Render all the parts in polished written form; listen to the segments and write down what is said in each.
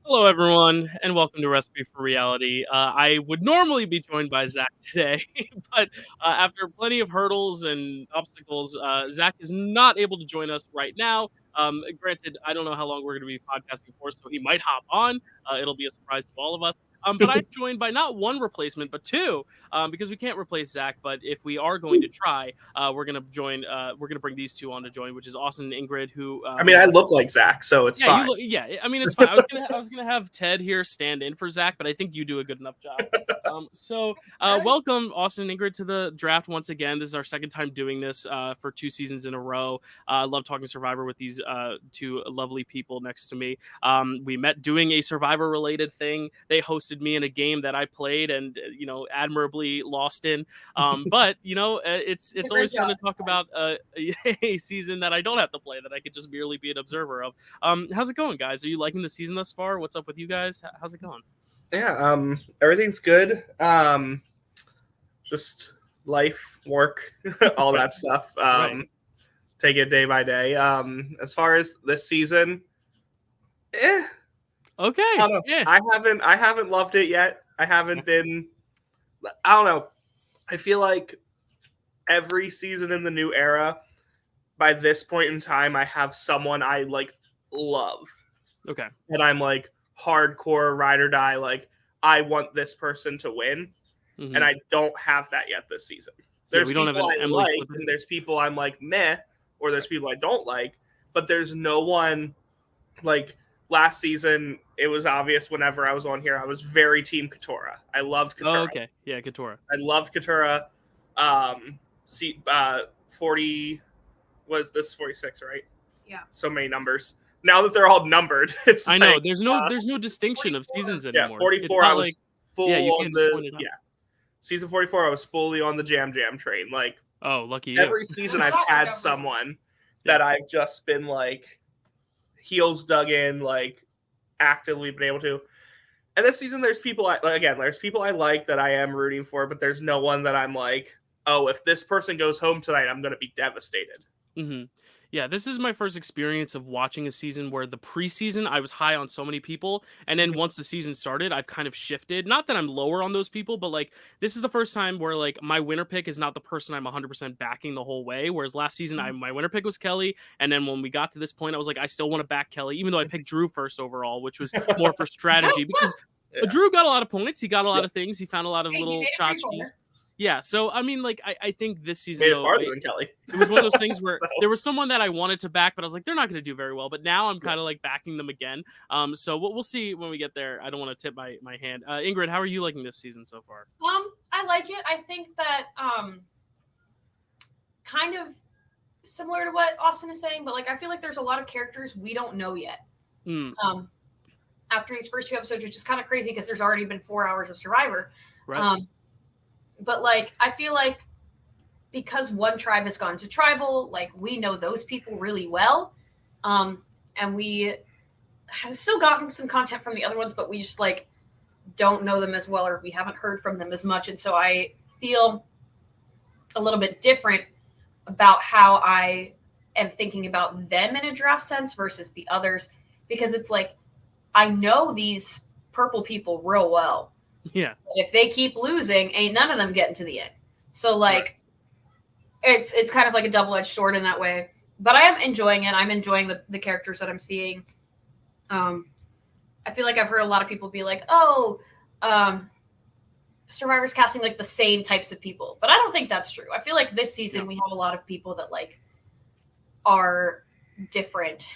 Hello, everyone, and welcome to Recipe for Reality. I would normally be joined by Zach today, but after plenty of hurdles and obstacles, Zach is not able to join us right now. Granted, I don't know how long we're going to be podcasting for, so he might hop on. It'll be a surprise to all of us. But I'm joined by not one replacement, but two, because we can't replace Zach. But if we are going to try, we're going to join. We're going to bring these two on to join, which is Austin and Ingrid, who I mean, I look like Zach, so it's yeah, fine. you look. Yeah, I mean, it's fine. I was gonna have Ted here stand in for Zach, but I think you do a good enough job. Welcome Austin and Ingrid to the draft once again. This is our second time doing this for 2 seasons in a row. I love talking Survivor with these two lovely people next to me. We met doing a Survivor related thing. They hosted me in a game that I played and admirably lost in. But it's always fun to talk about a season that I don't have to play, that I could just merely be an observer of. How's it going, guys? Are you liking the season thus far? What's up with you guys? How's it going? Yeah, everything's good. Just life, work, all that stuff. Right. Take it day by day. As far as this season, Okay. I don't know. Yeah. I haven't loved it yet. I haven't been. I don't know. I feel like every season in the new era, by this point in time, I have someone I love. Okay. And I'm like hardcore ride or die. Like, I want this person to win. Mhm. And I don't have that yet this season. There's we don't have people an I Emily like, Flipper. and there's people I'm like meh, or there's people I don't like. But there's no one like last season. It was obvious whenever I was on here. I was very team Katora. I loved Katora. Oh, okay. Yeah, Katora. I loved Katora. 40 was this 46, right? Yeah. So many numbers. Now that they're all numbered, it's I know like, there's no distinction of seasons anymore. yeah, 44. It's I not was like, full yeah, you on can't just point the it out. season 44. I was fully on the jam train. Like, Oh, lucky you. every season I've had someone that I've just been like heels dug in, like actively been able to. And this season, there's people there's people I like that I am rooting for, but there's no one that I'm like, oh, if this person goes home tonight, I'm going to be devastated. Mm-hmm. Yeah, this is my first experience of watching a season where the preseason I was high on so many people, and then once the season started, I've kind of shifted. Not that I'm lower on those people, but like this is the first time where like my winner pick is not the person I'm 100% backing the whole way. Whereas last season, my winner pick was Kelly, and then when we got to this point, I was like, I still want to back Kelly, even though I picked Drew first overall, which was more for strategy because Drew got a lot of points, he got a lot of things, he found a lot of little tchotchkes. Yeah, so I mean, like, I think this season, Made it farther than Kelly. It was one of those things where there was someone that I wanted to back, but I was like, they're not going to do very well. But now I'm kind of like backing them again. So we'll see when we get there. I don't want to tip my hand. Ingrid, how are you liking this season so far? I like it. I think that kind of similar to what Austin is saying, but like I feel like there's a lot of characters we don't know yet. After these first 2 episodes, which is kind of crazy because there's already been 4 hours of Survivor. Right. But like I feel like because one tribe has gone to tribal, like we know those people really well, and we have still gotten some content from the other ones, but we just like don't know them as well, or we haven't heard from them as much, and so I feel a little bit different about how I am thinking about them in a draft sense versus the others, because it's like I know these purple people real well. Yeah. But if they keep losing, ain't none of them getting to the end. So like it's kind of like a double-edged sword in that way. But I am enjoying it. I'm enjoying the characters that I'm seeing. I feel like I've heard a lot of people be like, oh, Survivor's casting like the same types of people. But I don't think that's true. I feel like this season we have a lot of people that like are different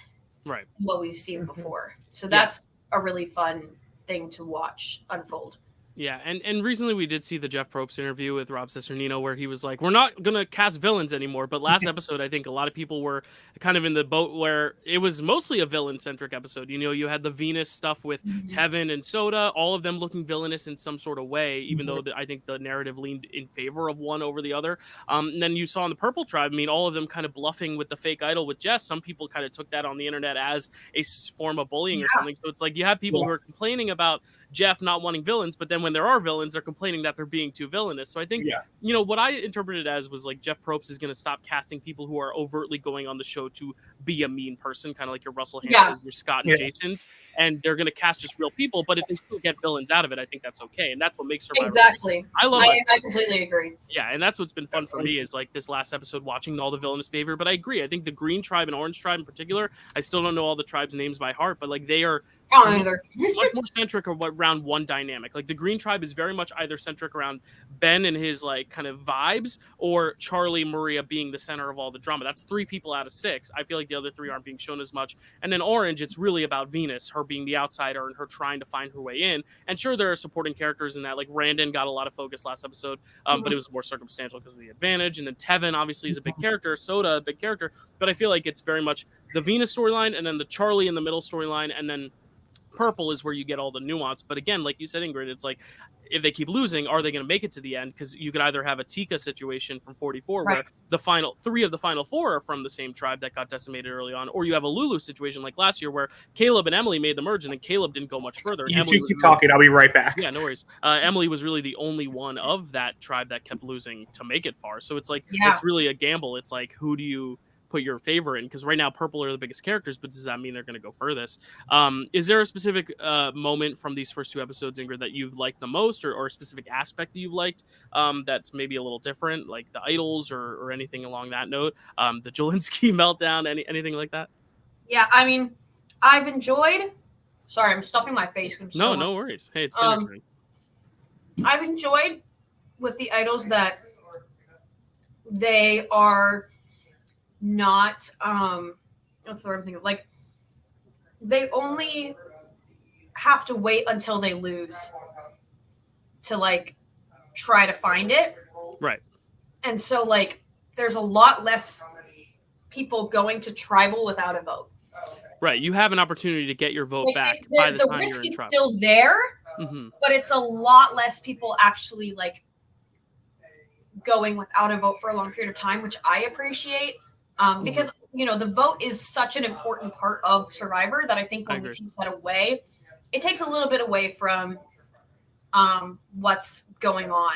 from what we've seen before. So that's a really fun thing to watch unfold. Yeah, and recently we did see the Jeff Probst interview with Rob Cesternino where he was like, we're not going to cast villains anymore. But last episode, I think a lot of people were kind of in the boat where it was mostly a villain-centric episode. You know, you had the Venus stuff with Tevin and Soda, all of them looking villainous in some sort of way, even though I think the narrative leaned in favor of one over the other. And then you saw in the Purple Tribe, I mean, all of them kind of bluffing with the fake idol with Jess. Some people kind of took that on the internet as a form of bullying or something. So it's like you have people who are complaining about Jeff not wanting villains, but then when there are villains, they're complaining that they're being too villainous. So I think, what I interpreted as was like Jeff Probst is going to stop casting people who are overtly going on the show to be a mean person, kind of like your Russell Hanses, your Scott and Jasons, and they're going to cast just real people. But if they still get villains out of it, I think that's okay, and that's what makes Survivor. Exactly. I love it. I completely agree. Yeah, and that's what's been fun for me is like this last episode watching all the villainous behavior. But I agree. I think the Green Tribe and Orange Tribe in particular, I still don't know all the tribes' names by heart, but like they are much more centric around one dynamic. Like the Green Tribe is very much either centric around Ben and his like kind of vibes, or Charlie and Maria being the center of all the drama. That's 3 people out of 6. I feel like the other 3 aren't being shown as much. And then Orange, it's really about Venus, her being the outsider and her trying to find her way in. And sure, there are supporting characters in that. Like Randen got a lot of focus last episode, but it was more circumstantial because of the advantage. And then Tevin obviously is a big character, Soda a big character, but I feel like it's very much the Venus storyline and then the Charlie in the middle storyline, and then Purple is where you get all the nuance. But again, like you said, Ingrid, it's like if they keep losing, are they going to make it to the end? Because you could either have a Tika situation from 44 where the final 3 of the final 4 are from the same tribe that got decimated early on, or you have a Lulu situation like last year where Caleb and Emily made the merge and then Caleb didn't go much further. You two keep talking. I'll be right back. Yeah, no worries. Emily was really the only one of that tribe that kept losing to make it far. So it's like it's really a gamble. It's like, who do you put your favor in? Because right now Purple are the biggest characters, but does that mean they're going to go furthest? Is there a specific moment from these first 2 episodes, Ingrid, that you've liked the most, or a specific aspect that you've liked that's maybe a little different, like the idols or anything along that note? The Jelinski meltdown, anything like that? Yeah, I mean, I've enjoyed. Sorry, I'm stuffing my face. No worries. Hey, it's dinner time. I've enjoyed with the idols that they are not what's the word I'm thinking of? Like they only have to wait until they lose to like try to find it, right? And so like there's a lot less people going to tribal without a vote, right? You have an opportunity to get your vote back by the time risk you're in tribal. Still there, but it's a lot less people actually like going without a vote for a long period of time, which I appreciate. Because, the vote is such an important part of Survivor that I think when we take that away, it takes a little bit away from what's going on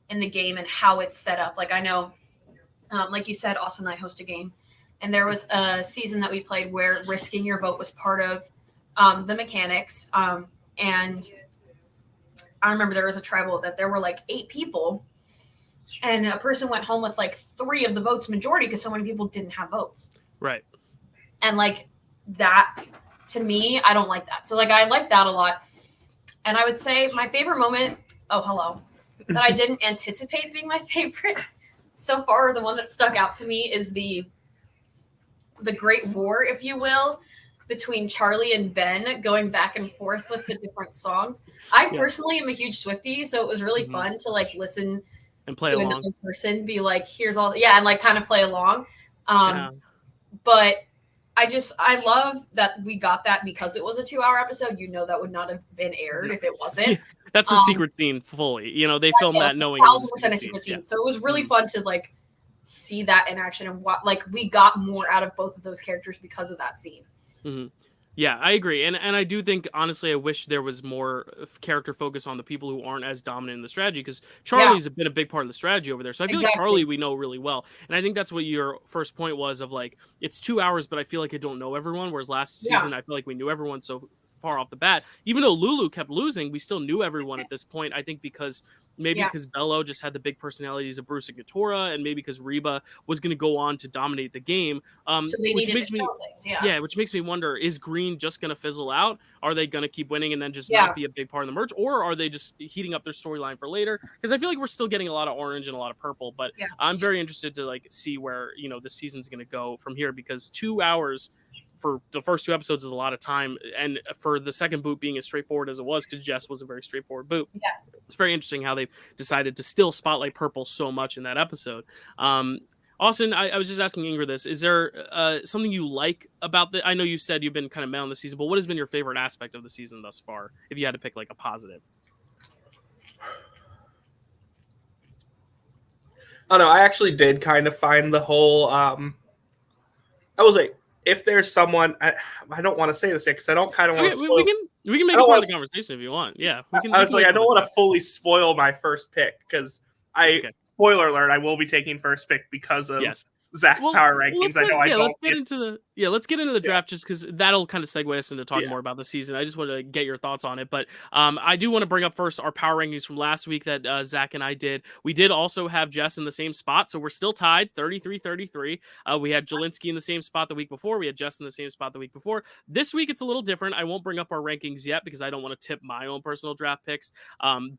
in the game and how it's set up. Like I know, like you said, Austin and I host a game, and there was a season that we played where risking your vote was part of the mechanics. And I remember there was a tribal that there were like 8 people, and a person went home with like 3 of the votes majority because so many people didn't have votes. Right. And like that, to me, I don't like that. So like I like that a lot. And I would say my favorite moment, that I didn't anticipate being my favorite so far, the one that stuck out to me is the great war, if you will, between Charlie and Ben going back and forth with the different songs. I personally am a huge Swiftie, so it was really fun to like listen and play to along. Another person be like, here's all, and like kind of play along. But I love that we got that because it was a 2-hour episode. That would not have been aired if it wasn't. That's a secret scene fully. They filmed that knowing 1,000% a secret scene. So it was really fun to like see that in action and like we got more out of both of those characters because of that scene. Mm-hmm. Yeah, I agree. And I do think, honestly, I wish there was more character focus on the people who aren't as dominant in the strategy, because Charlie's been a big part of the strategy over there. So I feel like Charlie we know really well. And I think that's what your first point was of like, it's 2 hours, but I feel like I don't know everyone. Whereas last season, I feel like we knew everyone so far off the bat. Even though Lulu kept losing, we still knew everyone at this point. I think because because Bello just had the big personalities of Bruce and Katora, and maybe because Reba was going to go on to dominate the game. Which makes me wonder, is Green just going to fizzle out? Are they going to keep winning and then just not be a big part of the merge? Or are they just heating up their storyline for later? Because I feel like we're still getting a lot of orange and a lot of purple, but I'm very interested to like see where, the season's going to go from here, because 2 hours for the first 2 episodes is a lot of time, and for the second boot being as straightforward as it was, because Jess was a very straightforward boot. It's very interesting how they've decided to still spotlight purple so much in that episode. Austin, I was just asking Ingrid this. Is there something you like about the... I know you said you've been kind of mad on the season, but what has been your favorite aspect of the season thus far, if you had to pick like a positive? Oh, no, I actually did kind of find the whole... I will say, if there's someone, I don't want to say this yet because I don't kind of want to Okay, spoil. we can make it part of the conversation if you want. Yeah, we can. I was like, I don't want to fully spoil my first pick because okay. spoiler alert, I will be taking first pick because of Zach's power rankings. Let's get into the draft just because that'll kind of segue us into talking more about the season. I just want to get your thoughts on it, but I do want to bring up first our power rankings from last week that Zach and I did. We did also have Jess in the same spot, so we're still tied 33-33. We had Jelinski in the same spot the week before. We had Jess in the same spot the week before. This week it's a little different. I won't bring up our rankings yet because I don't want to tip my own personal draft picks.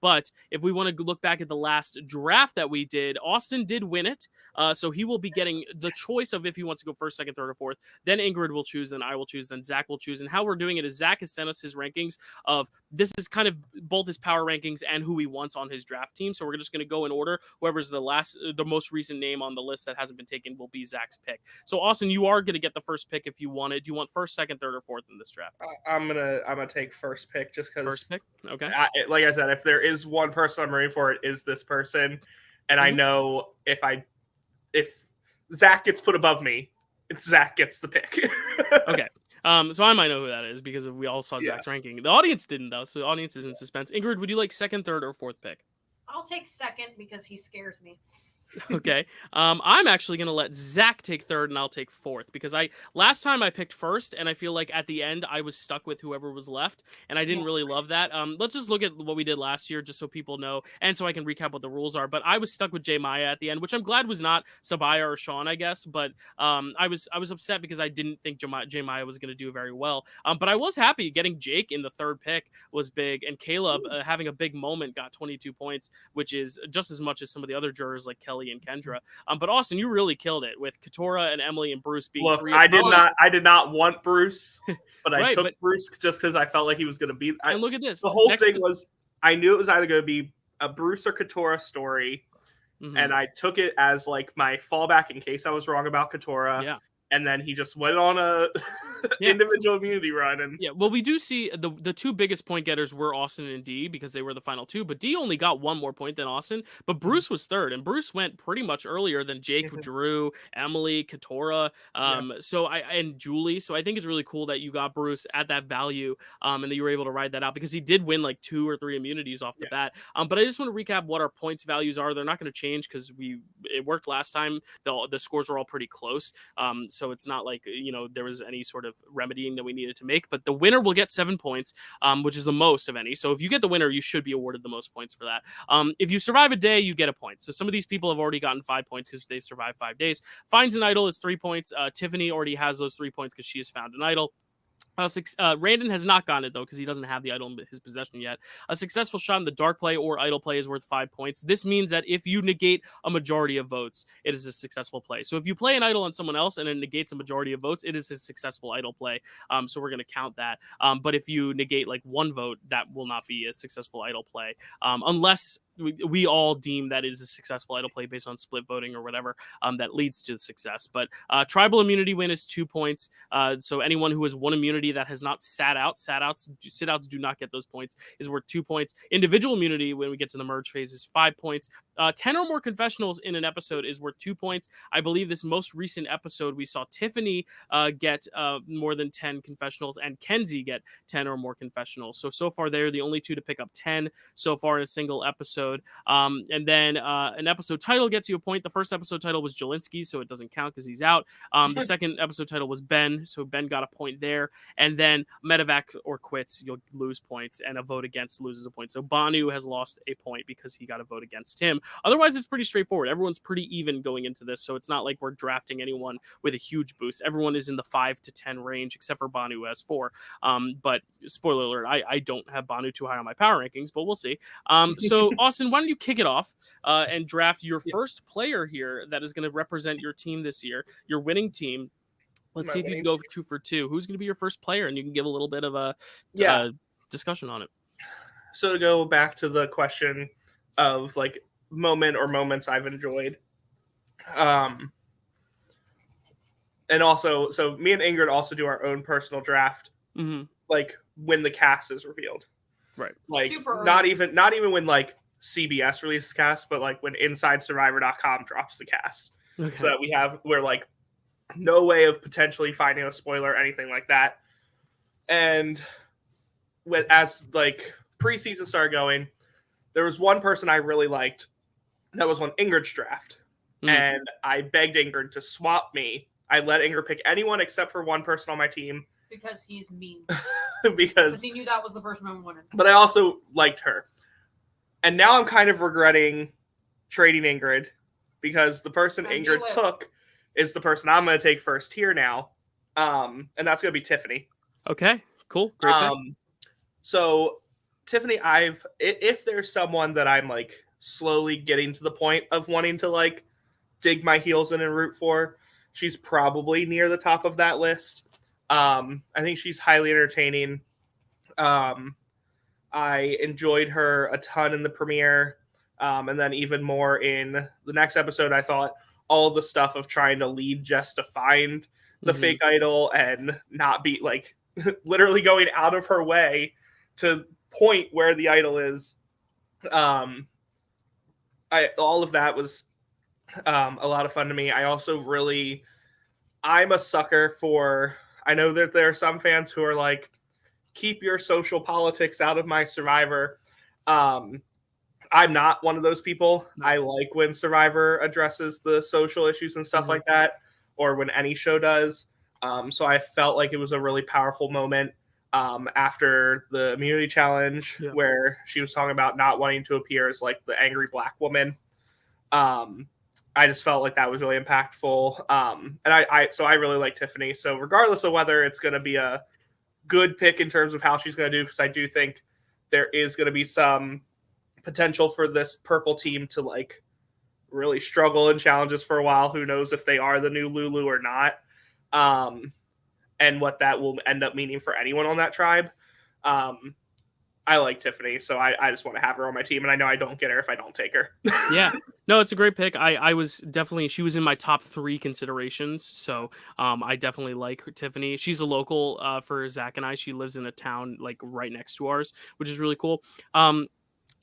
But if we want to look back at the last draft that we did, Austin did win it, so he will be getting the choice of if he wants to go first, second, third, or fourth. Then Ingrid will choose, then I will choose, then Zach will choose. And how we're doing it is Zach has sent us his rankings of this is kind of both his power rankings and who he wants on his draft team. So we're just going to go in order. Whoever's the most recent name on the list that hasn't been taken will be Zach's pick. So Austin, you are going to get the first pick if you want it. Do you want first, second, third, or fourth in this draft? I'm gonna take first pick just because. First pick, okay. Like I said, if there is one person I'm rooting for, it is this person, and I know if Zach gets put above me, Zach gets the pick. Okay. So I might know who that is because we all saw Zach's ranking. The audience didn't, though, so the audience is in suspense. Ingrid, would you like second, third, or fourth pick? I'll take second because he scares me. Okay. I'm actually going to let Zach take third and I'll take fourth because last time I picked first and I feel like at the end I was stuck with whoever was left and I didn't really love that. Let's just look at what we did last year just so people know and so I can recap what the rules are. But I was stuck with J Maya at the end, which I'm glad was not Sabaya or Sean, I guess. But I was upset because I didn't think J Maya was going to do very well. But I was happy getting Jake in the third pick was big, and Caleb having a big moment got 22 points, which is just as much as some of the other jurors like Kelly and Kendra. But Austin, you really killed it with Katora and Emily and Bruce being three. I did not want Bruce, but I took Bruce just because I felt like he was going to be. And look at this. The whole thing was I knew it was either going to be a Bruce or Katora story, and I took it as like my fallback in case I was wrong about Katora. Yeah. And then he just went on a individual immunity run. And well, we do see the two biggest point getters were Austin and D because they were the final two. But D only got one more point than Austin. But Bruce was third, and Bruce went pretty much earlier than Jake, Drew, Emily, Katora, and Julie. So I think it's really cool that you got Bruce at that value, and that you were able to ride that out because he did win like 2 or 3 immunities off the bat. But I just want to recap what our points values are. They're not going to change because it worked last time. The scores were all pretty close. So it's not like, there was any sort of remedying that we needed to make, but the winner will get 7 points, which is the most of any. So if you get the winner, you should be awarded the most points for that. If you survive a day, you get a point. So some of these people have already gotten 5 points because they've survived 5 days. Finds an idol is 3 points. Tiffany already has those 3 points because she has found an idol. Randen has not gotten it though because he doesn't have the idol in his possession yet. A successful shot in the dark play or idol play is worth 5 points. This means that if you negate a majority of votes, it is a successful play. So if you play an idol on someone else and it negates a majority of votes, it is a successful idol play. So we're going to count that. But if you negate like 1 vote, that will not be a successful idol play unless we all deem that it is a successful idol play based on split voting or whatever that leads to success. But tribal immunity win is 2 points. So anyone who has 1 immunity that has not sat out, sit-outs do not get those points, is worth 2 points. Individual immunity when we get to the merge phase is 5 points. 10 or more confessionals in an episode is worth 2 points. I believe this most recent episode we saw Tiffany get more than 10 confessionals and Kenzie get 10 or more confessionals. So far they're the only 2 to pick up 10 so far in a single episode. And then an episode title gets you a point. The first episode title was Jelinski, so it doesn't count because he's out. The second episode title was Ben, so Ben got a point there. And then medevac or quits, you'll lose points, and a vote against loses a point. So Banu has lost a point because he got a vote against him. Otherwise, it's pretty straightforward. Everyone's pretty even going into this, so it's not like we're drafting anyone with a huge boost. Everyone is in the 5 to 10 range, except for Banu who has 4. But spoiler alert, I don't have Banu too high on my power rankings, but we'll see. So Austin, why don't you kick it off and draft your first player here that is going to represent your team this year, your winning team. Let's see if you can go 2 for 2. Who's going to be your first player? And you can give a little bit of a discussion on it. So to go back to the question of like moment or moments I've enjoyed. And also, so me and Ingrid also do our own personal draft, like when the cast is revealed. Right. Like not even when like CBS releases cast, but like when InsideSurvivor.com drops the cast. Okay. So that we're like no way of potentially finding a spoiler or anything like that. And as like preseason started going, there was one person I really liked that was on Ingrid's draft. And I begged Ingrid to swap me. I let Ingrid pick anyone except for one person on my team. Because he's mean. because he knew that was the person I wanted. But I also liked her. And now I'm kind of regretting trading Ingrid because the person Ingrid took is the person I'm going to take first here now. And that's going to be Tiffany. Okay, cool. Great pick. So Tiffany, if there's someone that I'm like slowly getting to the point of wanting to like dig my heels in and root for, she's probably near the top of that list. I think she's highly entertaining. I enjoyed her a ton in the premiere, and then even more in the next episode. I thought all the stuff of trying to lead Jess to find the fake idol and not be like literally going out of her way to point where the idol is. All of that was a lot of fun to me. I also I'm a sucker for, I know that there are some fans who are like, keep your social politics out of my Survivor. I'm not one of those people. I like when Survivor addresses the social issues and stuff like that, or when any show does. So I felt like it was a really powerful moment after the immunity challenge where she was talking about not wanting to appear as like the angry black woman. I just felt like that was really impactful. And so I really like Tiffany. So regardless of whether it's going to be a good pick in terms of how she's going to do, because I do think there is going to be some potential for this purple team to like really struggle in challenges for a while. Who knows if they are the new Lulu or not, and what that will end up meaning for anyone on that tribe. I like Tiffany, so I just want to have her on my team, and I know I don't get her if I don't take her. Yeah, no, it's a great pick. I was definitely, she was in my top 3 considerations, so I definitely like her, Tiffany. She's a local for Zach and I. She lives in a town like right next to ours, which is really cool.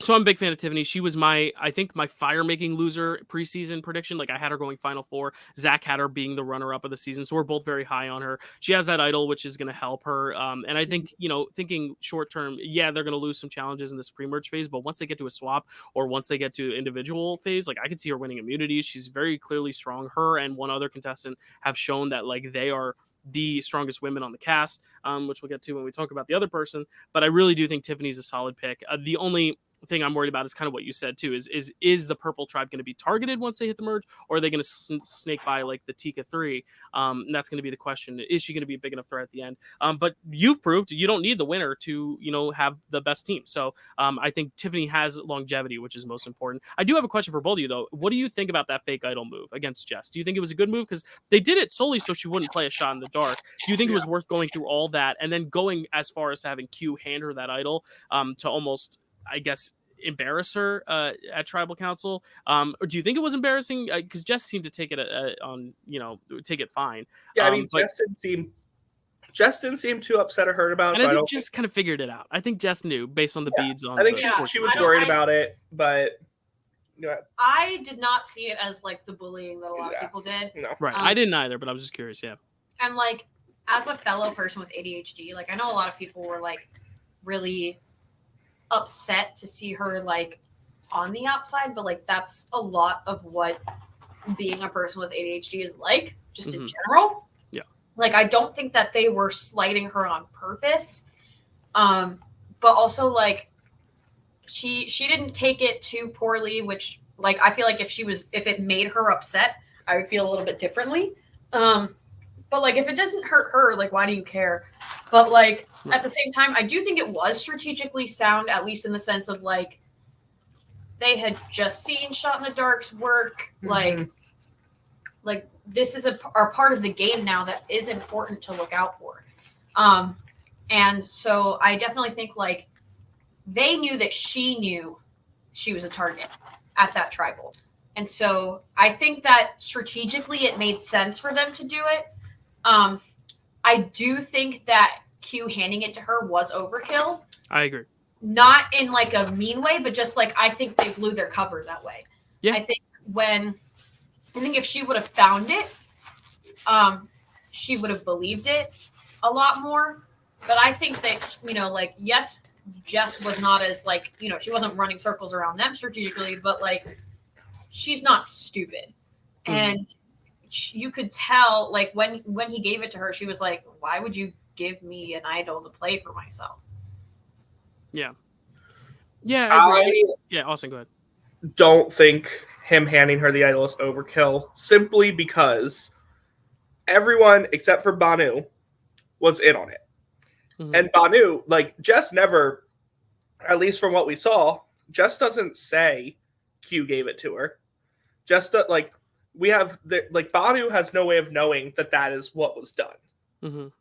So I'm a big fan of Tiffany. She was I think my fire-making loser preseason prediction. Like I had her going Final Four. Zach had her being the runner-up of the season. So we're both very high on her. She has that idol, which is going to help her. And I think, thinking short-term, they're going to lose some challenges in this pre-merge phase. But once they get to a swap or once they get to individual phase, like I could see her winning immunities. She's very clearly strong. Her and one other contestant have shown that like they are the strongest women on the cast, which we'll get to when we talk about the other person. But I really do think Tiffany's a solid pick. The only thing I'm worried about is kind of what you said too, is the purple tribe going to be targeted once they hit the merge, or are they going to snake by like the Tika 3? And that's going to be the question. Is she going to be a big enough threat at the end? But you've proved you don't need the winner to, have the best team. So I think Tiffany has longevity, which is most important. I do have a question for both of you though. What do you think about that fake idol move against Jess? Do you think it was a good move? Because they did it solely so she wouldn't play a shot in the dark. Do you think it was worth going through all that and then going as far as to having Q hand her that idol to almost, I guess, embarrass her at Tribal Council? Or do you think it was embarrassing? Because Jess seemed to take it take it fine. Yeah, I mean, Jess didn't seem too upset or hurt about it. And I think Jess kind of figured it out. I think Jess knew based on the beads on. I think she was worried about it, but I did not see it as like the bullying that a lot of people did. No. Right, I didn't either, but I was just curious. Yeah, and like as a fellow person with ADHD, like I know a lot of people were like really upset to see her like on the outside, but like that's a lot of what being a person with ADHD is like, just in general. Yeah. Like I don't think that they were slighting her on purpose. But also like she didn't take it too poorly, which like I feel like if it made her upset, I would feel a little bit differently. But like if it doesn't hurt her, like why do you care? But like at the same time, I do think it was strategically sound, at least in the sense of like they had just seen Shot in the Dark's work. Like this is a part of the game now that is important to look out for. And so I definitely think like they knew that she knew she was a target at that tribal. And so I think that strategically it made sense for them to do it. I do think that Q handing it to her was overkill. I agree. Not in like a mean way, but just like I think they blew their cover that way. Yeah. I think if she would have found it, she would have believed it a lot more. But I think that, like, yes, Jess was not as, like, she wasn't running circles around them strategically, but, like, she's not stupid. Mhm. And you could tell, like, when he gave it to her, she was like, why would you give me an idol to play for myself? Yeah, I agree. I Yeah, Austin, go ahead. don't think him handing her the idol is overkill, simply because everyone except for Banu was in on it. Mhm. And Banu, like, Jess never, at least from what we saw, Jess doesn't say Q gave it to her. Jess, like, Banu has no way of knowing that that is what was done. Mhm.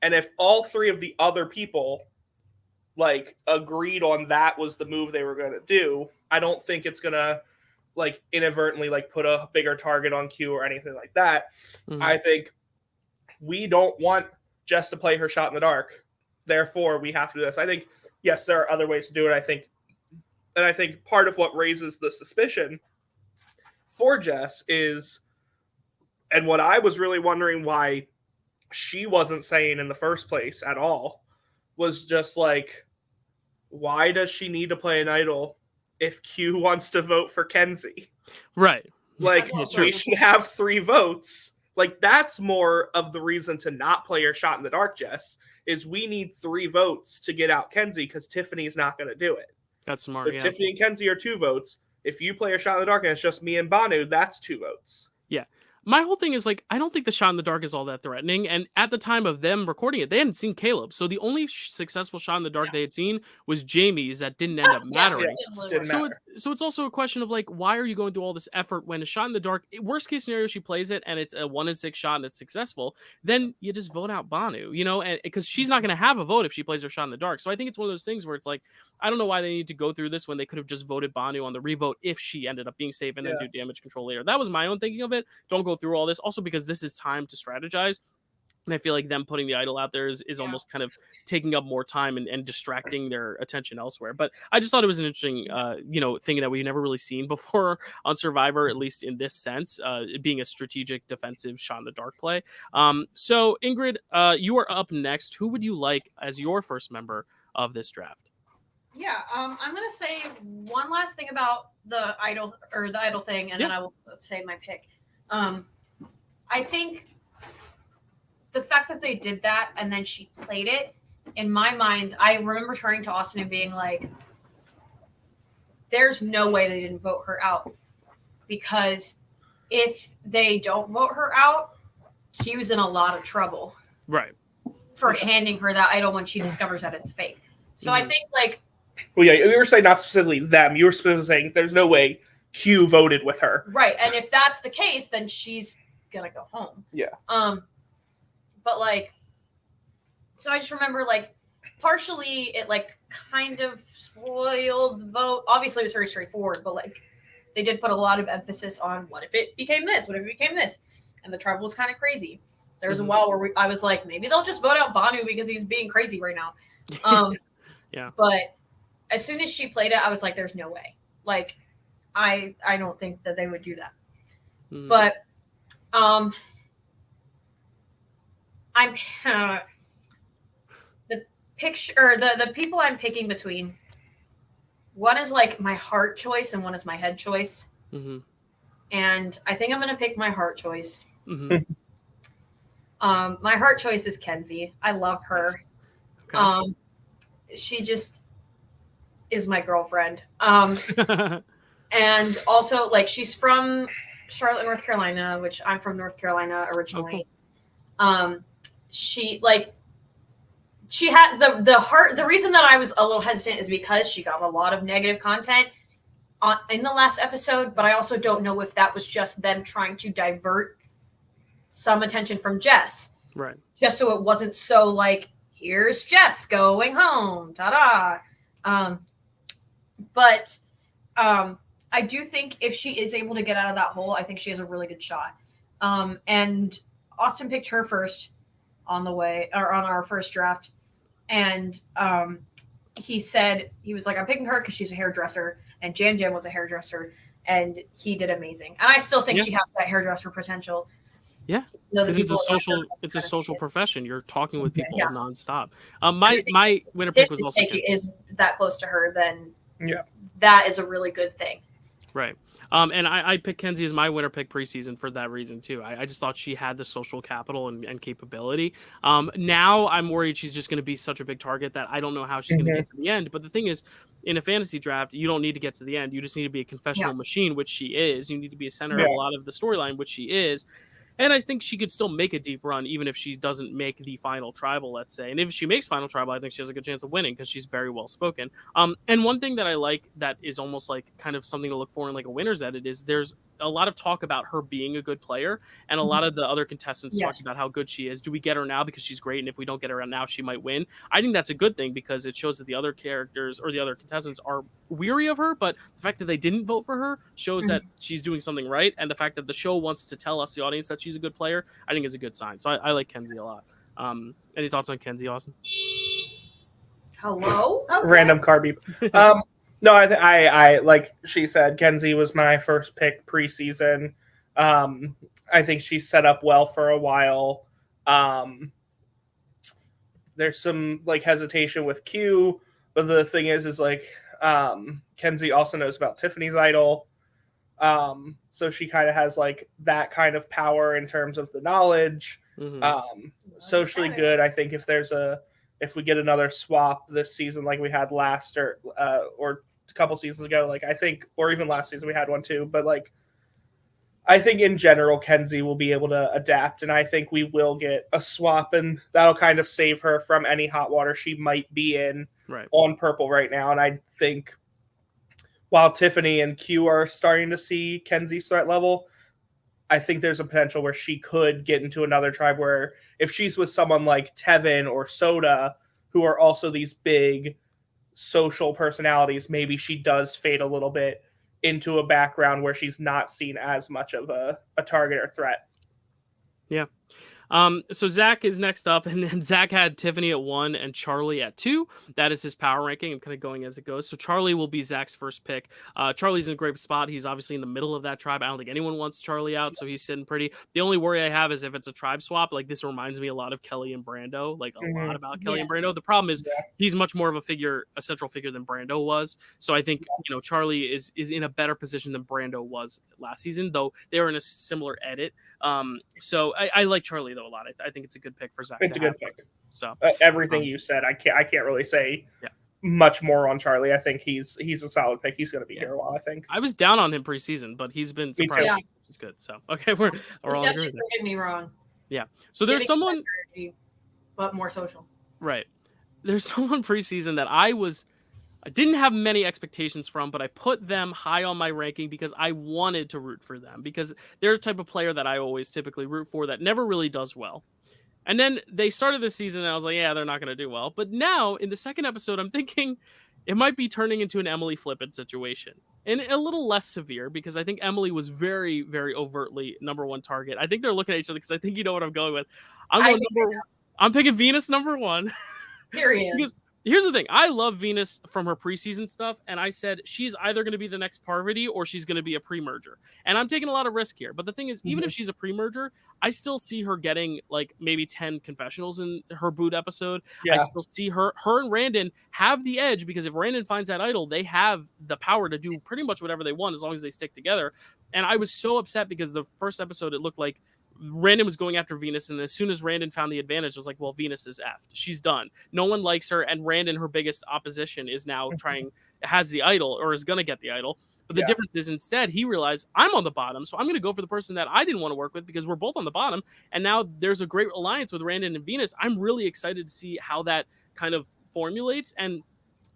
And if all three of the other people, like, agreed on that was the move they were going to do, I don't think it's going to, like, inadvertently, like, put a bigger target on Q or anything like that. Mhm. I think we don't want Jess to play her shot in the dark. Therefore, we have to do this. I think, yes, there are other ways to do it. I think part of what raises the suspicion for Jess is, and what I was really wondering why she wasn't saying in the first place at all, was just like, why does she need to play an idol if Q wants to vote for Kenzie? Right. Like, Yeah, we true. should have 3 votes. Like, that's more of the reason to not play your shot in the dark, Jess, is we need 3 votes to get out Kenzie because Tiffany's not going to do it. That's smart. If Yeah. Tiffany and Kenzie are 2 votes, if you play your shot in the dark and it's just me and Banu, that's 2 votes. My whole thing is, like, I don't think the shot in the dark is all that threatening. And at the time of them recording it, they hadn't seen Caleb. So the only successful shot in the dark they had seen was Jamie's that didn't end up mattering. Didn't So matter. it's also a question of, like, why are you going through all this effort when a shot in the dark, worst case scenario, she plays it and it's a 1 in 6 shot and it's successful, then you just vote out Banu, and because she's not going to have a vote if she plays her shot in the dark. So I think it's one of those things where it's like, I don't know why they need to go through this when they could have just voted Banu on the revote if she ended up being safe and then do damage control later. That was my own thinking of it. Don't go through all this. Also, because this is time to strategize. And I feel like them putting the idol out there is almost kind of taking up more time and distracting their attention elsewhere. But I just thought it was an interesting, thing that we've never really seen before on Survivor, at least in this sense, being a strategic defensive shot in the dark play. So Ingrid, you are up next. Who would you like as your first member of this draft? Yeah, I'm gonna say one last thing about the idol thing, and then I will say my pick. I think the fact that they did that and then she played it, in my mind, I remember turning to Austin and being like, there's no way they didn't vote her out. Because if they don't vote her out, Q's in a lot of trouble. Right. For handing her that idol when she discovers that it's fake. So I think, like... Well, yeah, you were saying not specifically them. You were specifically saying there's no way Q voted with her. Right, and if that's the case, then she's gonna go home. Yeah. But, like, so I just remember, like, partially it, like, kind of spoiled the vote. Obviously, it was very straightforward, but, like, they did put a lot of emphasis on what if it became this? What if it became this? And the tribal was kind of crazy. There was a while where I was like, maybe they'll just vote out Banu because he's being crazy right now. Yeah. But as soon as she played it, I was like, there's no way. Like, I don't think that they would do that. But I'm the picture, or the people I'm picking between. One is like my heart choice, and one is my head choice. And I think I'm gonna pick my heart choice. My heart choice is Kenzie. I love her. Okay. She just is my girlfriend. And also, like, she's from Charlotte, North Carolina, which I'm from North Carolina originally. Okay. She had the reason that I was a little hesitant is because she got a lot of negative content in the last episode, but I also don't know if that was just them trying to divert some attention from Jess. Right. Just so it wasn't so like, here's Jess going home. Ta-da. But I do think if she is able to get out of that hole, I think she has a really good shot. And Austin picked her first on our first draft. And he said, he was like, I'm picking her because she's a hairdresser. And Jam Jam was a hairdresser. And he did amazing. And I still think she has that hairdresser potential. Yeah, Know the because it's a people around social her, it's a kind of social thing. profession. You're talking with people Yeah. nonstop. And I think My winner Tiff pick was also Kenzie. is that close to her, then Yeah. that is a really good thing. Right. And I picked Kenzie as my winner pick preseason for that reason too. I just thought she had the social capital and capability. Now I'm worried she's just going to be such a big target that I don't know how she's going to Mhm. get to the end. But the thing is, in a fantasy draft, you don't need to get to the end. You just need to be a confessional machine, which she is. You need to be a center of Yeah. a lot of the storyline, which she is. And I think she could still make a deep run, even if she doesn't make the final tribal, let's say. And if she makes final tribal, I think she has a good chance of winning because she's very well spoken. And one thing that I like that is almost like kind of something to look for in like a winner's edit is there's a lot of talk about her being a good player, and a lot of the other contestants Yes. talk about how good she is. Do we get her now because she's great, and if we don't get her now, she might win? I think that's a good thing because it shows that the other characters or the other contestants are weary of her, but the fact that they didn't vote for her shows that she's doing something right, and the fact that the show wants to tell us, the audience, that she's a good player, I think is a good sign. So I like Kenzie a lot. Any thoughts on Kenzie, Austin? Hello? Oh, Random car beep. No, I like she said, Kenzie was my first pick preseason. I think she's set up well for a while. There's some like hesitation with Q, but the thing is like Kenzie also knows about Tiffany's idol. So she kind of has like that kind of power in terms of the knowledge. Socially good. I think if we get another swap this season like we had last or a couple seasons ago, like I think, or even last season we had one too, but like I think in general Kenzie will be able to adapt, and I think we will get a swap, and that'll kind of save her from any hot water she might be in on purple right now. And I think while Tiffany and Q are starting to see Kenzie's threat level, I think there's a potential where she could get into another tribe where if she's with someone like Tevin or Soda, who are also these big social personalities, maybe she does fade a little bit into a background where she's not seen as much of a target or threat. Yeah. So Zach is next up, and Zach had Tiffany at 1 and Charlie at 2. That is his power ranking. I'm kind of going as it goes. So Charlie will be Zach's first pick. Charlie's in a great spot. He's obviously in the middle of that tribe. I don't think anyone wants Charlie out, so he's sitting pretty. The only worry I have is if it's a tribe swap. Like, this reminds me a lot of Kelly and Brando, like a lot about Kelly and Brando. The problem is he's much more of a central figure than Brando was. So I think Charlie is in a better position than Brando was last season, though they were in a similar edit. So I like Charlie though a lot. I think it's a good pick for Zach. It's a good pick. So everything you said, I can't really say much more on Charlie. I think he's a solid pick. He's going to be here a while. I think I was down on him preseason, but he's been surprising. He's good. So okay, we're all agreeing. Don't get me wrong. Yeah. So there's someone, energy, but more social. Right. There's someone preseason that I didn't have many expectations from, but I put them high on my ranking because I wanted to root for them, because they're the type of player that I always typically root for that never really does well. And then they started this season and I was like, yeah, they're not going to do well. But now in the second episode, I'm thinking it might be turning into an Emily Flippin situation, and a little less severe, because I think Emily was very, very overtly number one target. I think they're looking at each other because I think you know what I'm going with. I'm picking Venus number 1. Period. Because here's the thing. I love Venus from her preseason stuff, and I said she's either going to be the next Parvati or she's going to be a pre-merger. And I'm taking a lot of risk here. But the thing is, even if she's a pre-merger, I still see her getting like maybe 10 confessionals in her boot episode. I still see her and Randen have the edge, because if Randen finds that idol, they have the power to do pretty much whatever they want as long as they stick together. And I was so upset because the first episode, it looked like Randen was going after Venus, and as soon as Randen found the advantage, it was like, well, Venus is effed. She's done. No one likes her, and Randen, her biggest opposition, is now has the idol, or is going to get the idol. But the difference is, instead, he realized, I'm on the bottom, so I'm going to go for the person that I didn't want to work with, because we're both on the bottom. And now there's a great alliance with Randen and Venus. I'm really excited to see how that kind of formulates. And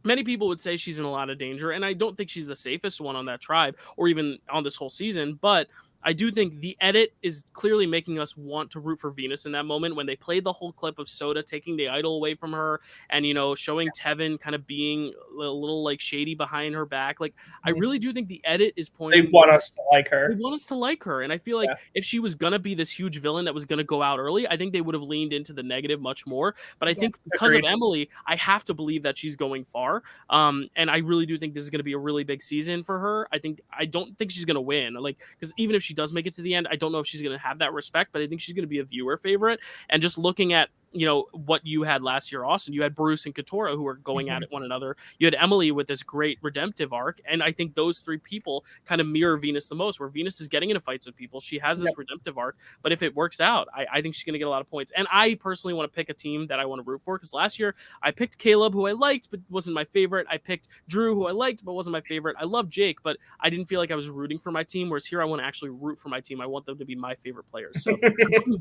many people would say she's in a lot of danger, and I don't think she's the safest one on that tribe, or even on this whole season. But I do think the edit is clearly making us want to root for Venus in that moment, when they played the whole clip of Soda taking the idol away from her, and, showing Tevin kind of being a little like shady behind her back. Like, I really do think the edit is pointing. They want us to like her. They want us to like her. And I feel like if she was going to be this huge villain that was going to go out early, I think they would have leaned into the negative much more. But I think because of Emily, I have to believe that she's going far. And I really do think this is going to be a really big season for her. I don't think she's going to win. Like, because even if she does make it to the end, I don't know if she's going to have that respect, but I think she's going to be a viewer favorite. And just looking at, you know, what you had last year, Austin, you had Bruce and Katora who were going at it one another. You had Emily with this great redemptive arc. And I think those three people kind of mirror Venus the most, where Venus is getting into fights with people. She has this redemptive arc, but if it works out, I think she's going to get a lot of points. And I personally want to pick a team that I want to root for, because last year I picked Caleb, who I liked, but wasn't my favorite. I picked Drew, who I liked, but wasn't my favorite. I love Jake, but I didn't feel like I was rooting for my team, whereas here I want to actually root for my team. I want them to be my favorite players. So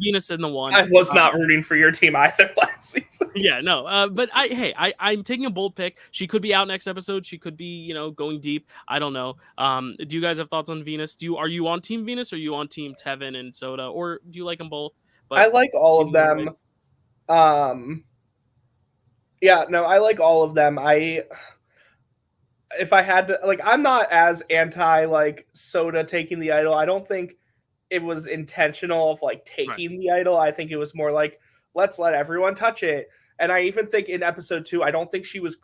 Venus in the one. I was not rooting for your team either last season. Yeah, no. But I'm taking a bold pick. She could be out next episode. She could be, you know, going deep. I don't know. Do you guys have thoughts on Venus? Are you on Team Venus, or are you on Team Tevin and Soda, or do you like them both? But I like all of them. Yeah, no, I like all of them. If I had to, like, I'm not as anti like Soda taking the idol. I don't think it was intentional of like taking the idol. I think it was more like, let's let everyone touch it. And I even think in episode 2, I don't think she was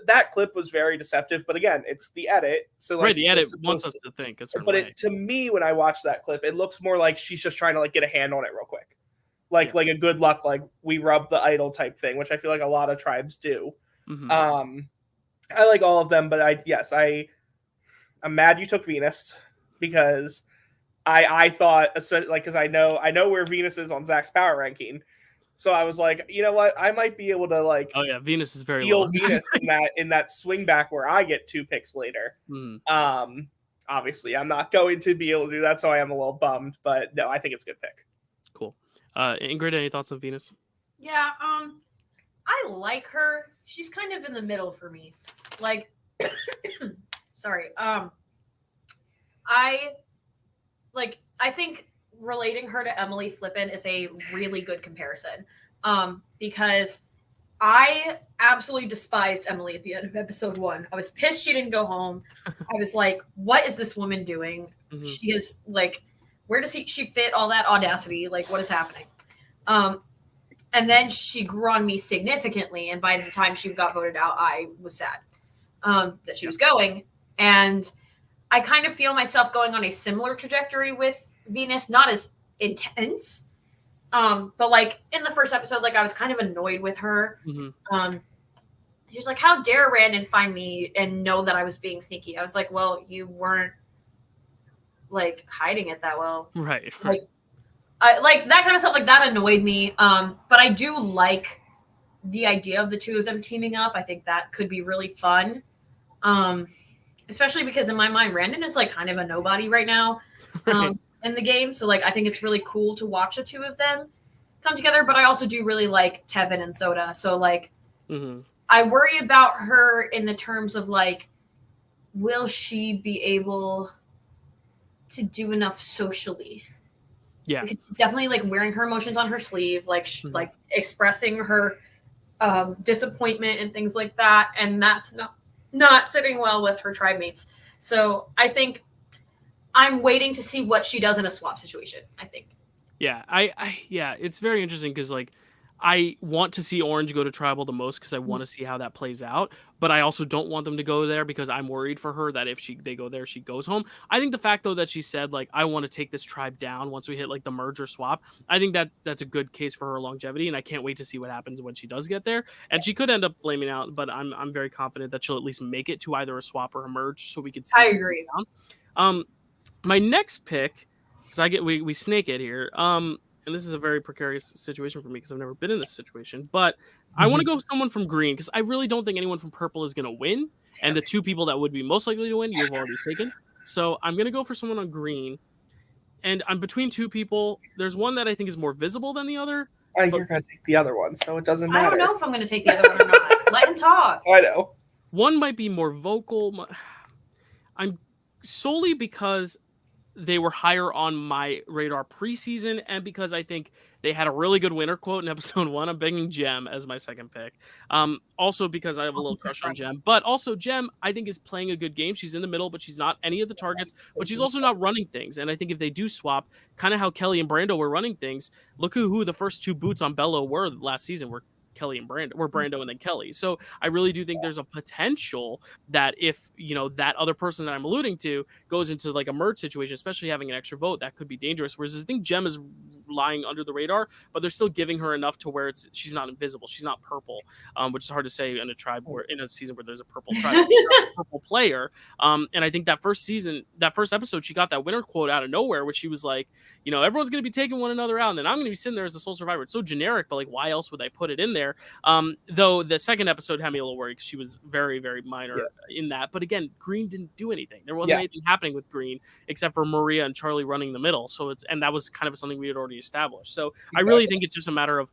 that clip was very deceptive. But again, it's the edit. So like, the edit wants us to think a certain way. To me, when I watch that clip, it looks more like she's just trying to like get a hand on it real quick. Like a good luck, like we rub the idol type thing, which I feel like a lot of tribes do. Mm-hmm. I like all of them, but I'm mad you took Venus, because I thought, like, because I know where Venus is on Zach's power ranking, so I was like, you know what, I might be able to like, oh yeah, Venus is very low. Venus in that swing back where I get 2 picks later. Obviously, I'm not going to be able to do that, so I am a little bummed, but no, I think it's a good pick. Cool. Ingrid, any thoughts on Venus? Yeah, I like her. She's kind of in the middle for me. Like, sorry. I think relating her to Emily Flippin is a really good comparison. Because I absolutely despised Emily at the end of episode 1. I was pissed she didn't go home. I was like, what is this woman doing? Mm-hmm. She is like, where does she fit all that audacity? Like, what is happening? And then she grew on me significantly. And by the time she got voted out, I was sad that she was going. And I kind of feel myself going on a similar trajectory with Venus, not as intense. But like in the first episode, like I was kind of annoyed with her. Mm-hmm. She was like, how dare Randen find me and know that I was being sneaky? I was like, well, you weren't like hiding it that well. Right. Like that kind of stuff, like that annoyed me. But I do like the idea of the two of them teaming up. I think that could be really fun. Especially because in my mind, Randen is like kind of a nobody right now in the game. So like, I think it's really cool to watch the two of them come together. But I also do really like Tevin and Soda. So like, I worry about her in the terms of like, will she be able to do enough socially? Yeah, definitely like wearing her emotions on her sleeve, like like expressing her disappointment and things like that, and that's not sitting well with her tribe mates. So I think I'm waiting to see what she does in a swap situation. I think. Yeah, yeah, it's very interesting because like I want to see Orange go to tribal the most because I want to see how that plays out. But I also don't want them to go there because I'm worried for her that if they go there, she goes home. I think the fact though that she said like I want to take this tribe down once we hit like the merge or swap, I think that's a good case for her longevity, and I can't wait to see what happens when she does get there. And she could end up flaming out, but I'm very confident that she'll at least make it to either a swap or a merge, so we could see. I agree. My next pick, because we snake it here. And this is a very precarious situation for me because I've never been in this situation. But I want to go with someone from green because I really don't think anyone from purple is going to win. And the two people that would be most likely to win, you've already taken. So I'm going to go for someone on green. And I'm between two people. There's one that I think is more visible than the other. You're going to take the other one, so it doesn't matter. I don't know if I'm going to take the other one or not. Let him talk. I know. One might be more vocal. I'm solely because they were higher on my radar preseason, and because I think they had a really good winner quote in episode 1. I'm bringing Jem as my second pick. Also because I have a little crush on Jem, but also Jem I think is playing a good game. She's in the middle, but she's not any of the targets, but she's also not running things. And I think if they do swap, kind of how Kelly and Brando were running things, look who the first 2 boots on Bello were last season, were Kelly and Brando, or Brando and then Kelly. So I really do think there's a potential that if, that other person that I'm alluding to goes into like a merge situation, especially having an extra vote, that could be dangerous. Whereas I think Jem is lying under the radar, but they're still giving her enough to where she's not invisible. She's not purple, which is hard to say in a tribe where in a season where there's a purple tribe, a purple player. And I think that first episode, she got that winner quote out of nowhere, which she was like, everyone's going to be taking one another out, and then I'm going to be sitting there as a sole survivor. It's so generic, but like, why else would I put it in there? Though the second episode had me a little worried because she was very, very minor in that. But again, Green didn't do anything. There wasn't anything happening with Green except for Maria and Charlie running the middle. So and that was kind of something we had already established. So I really think it's just a matter of,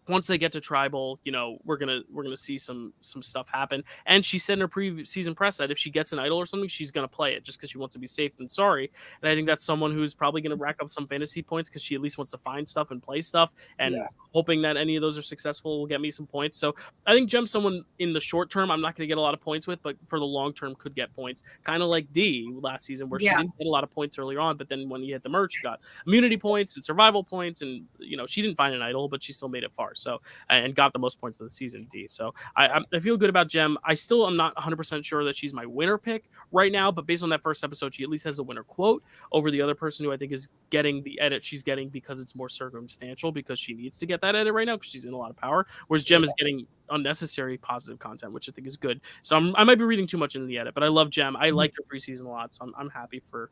once they get to tribal, we're gonna see some stuff happen. And she said in her pre-season press that if she gets an idol or something, she's gonna play it just because she wants to be safe than sorry. And I think that's someone who's probably gonna rack up some fantasy points because she at least wants to find stuff and play stuff. And hoping that any of those are successful will get me some points. So I think Jem's someone in the short term I'm not gonna get a lot of points with, but for the long term could get points. Kind of like Dee last season, where she didn't get a lot of points earlier on, but then when you hit the merge, she got immunity points and survival points, and she didn't find an idol, but she still made it far. So and got the most points of the season, D. So I feel good about Jem. I still am not 100% sure that she's my winner pick right now, but based on that first episode, she at least has a winner quote over the other person who I think is getting the edit she's getting because it's more circumstantial, because she needs to get that edit right now because she's in a lot of power, whereas Jem is getting unnecessary positive content, which I think is good. So I might be reading too much into the edit, but I love Jem. I liked her preseason a lot, so I'm happy for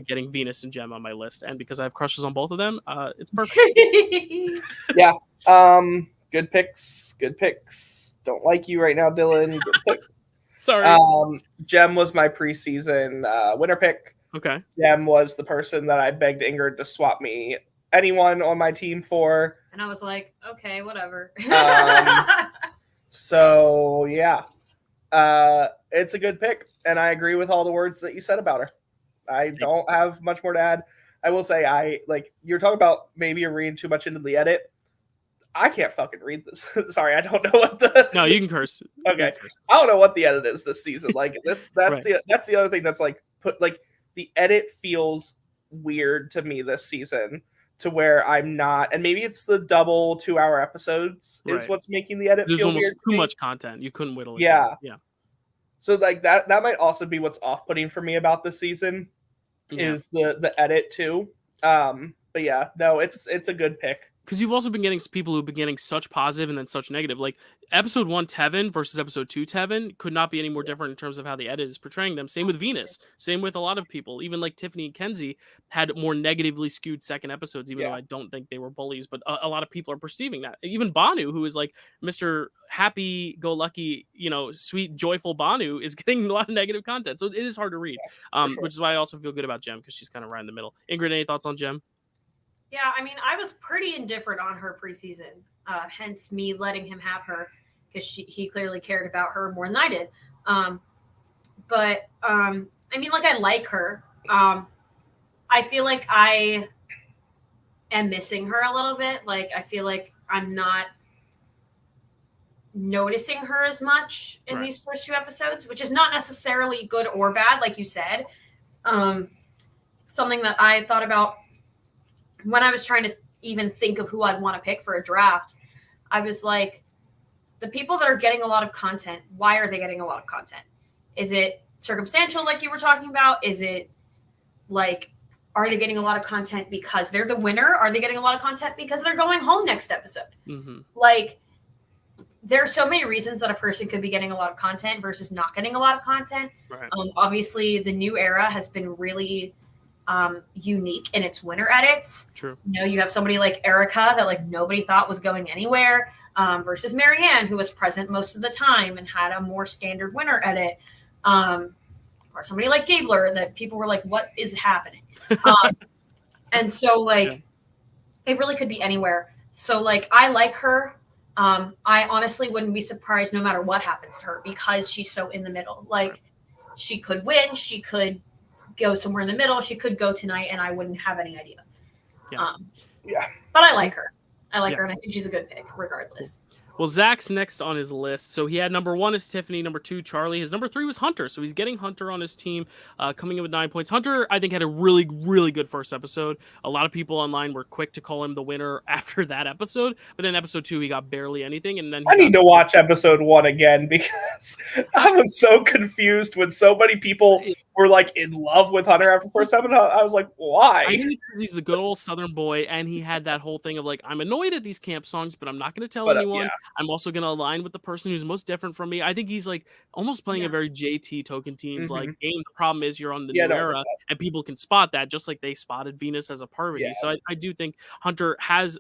getting Venus and Jem on my list, and because I have crushes on both of them, it's perfect. Good picks. Don't like you right now, Dylan. Good pick. Sorry. Jem was my preseason winner pick. Okay. Jem was the person that I begged Ingrid to swap me anyone on my team for. And I was like, okay, whatever. So yeah, it's a good pick, and I agree with all the words that you said about her. I don't have much more to add. I will say, you're talking about maybe you're reading too much into the edit. I can't fucking read this. Sorry, I don't know what the. No, you can curse. Okay, I don't know what the edit is this season. Like that's Right. that's the other thing that's the edit feels weird to me this season, to where I'm not, and maybe it's the double 2-hour episodes is what's making the edit There's feel almost weird too much content. You couldn't whittle it down. Yeah. So that might also be what's off-putting for me about this season is the edit too. But yeah, no, it's a good pick. Because you've also been getting people who've been getting such positive and then such negative. Like episode 1 Tevin versus episode 2 Tevin could not be any more different in terms of how the edit is portraying them. Same with Venus. Same with a lot of people. Even like Tiffany and Kenzie had more negatively skewed second episodes, even though I don't think they were bullies. But a lot of people are perceiving that. Even Banu, who is like Mr. Happy-go-lucky, sweet, joyful Banu, is getting a lot of negative content. So it is hard to read, which is why I also feel good about Jem, because she's kind of right in the middle. Ingrid, any thoughts on Jem? Yeah, I mean, I was pretty indifferent on her preseason, hence me letting him have her, because he clearly cared about her more than I did. I mean, I like her. I feel like I am missing her a little bit. Like, I feel like I'm not noticing her as much in these first 2 episodes, which is not necessarily good or bad, like you said. Something that I thought about when I was trying to even think of who I'd want to pick for a draft, I was like, the people that are getting a lot of content, why are they getting a lot of content? Is it circumstantial, like you were talking about? Is it are they getting a lot of content because they're the winner? Are they getting a lot of content because they're going home next episode? Mm-hmm. There are so many reasons that a person could be getting a lot of content versus not getting a lot of content. Right. Obviously, the new era has been really unique in its winner edits. True. You have somebody like Erica that nobody thought was going anywhere, versus Marianne, who was present most of the time and had a more standard winner edit, or somebody like Gabler that people were like, what is happening? And so it really could be anywhere. So I like her. I honestly wouldn't be surprised no matter what happens to her, because she's so in the middle. She could win, she could go somewhere in the middle, she could go tonight, and I wouldn't have any idea. But I like her. I like her, and I think she's a good pick regardless. Well, Zach's next on his list. So he had number 1 is Tiffany, number 2 Charlie. His number 3 was Hunter. So he's getting Hunter on his team, coming in with 9 points. Hunter, I think, had a really, really good first episode. A lot of people online were quick to call him the winner after that episode. But then episode 2, he got barely anything. And then I need to watch episode 1 again because I was so confused when so many people were like in love with Hunter after the first episode. I was like, why? I think it's because he's the good old Southern boy, and he had that whole thing of like, I'm annoyed at these camp songs, but I'm not going to tell anyone. Yeah. I'm also going to align with the person who's most different from me. I think he's like almost playing a very JT Token Teens like game. The problem is you're on the new era, and people can spot that just like they spotted Venus as a parvati. Yeah. So I do think Hunter has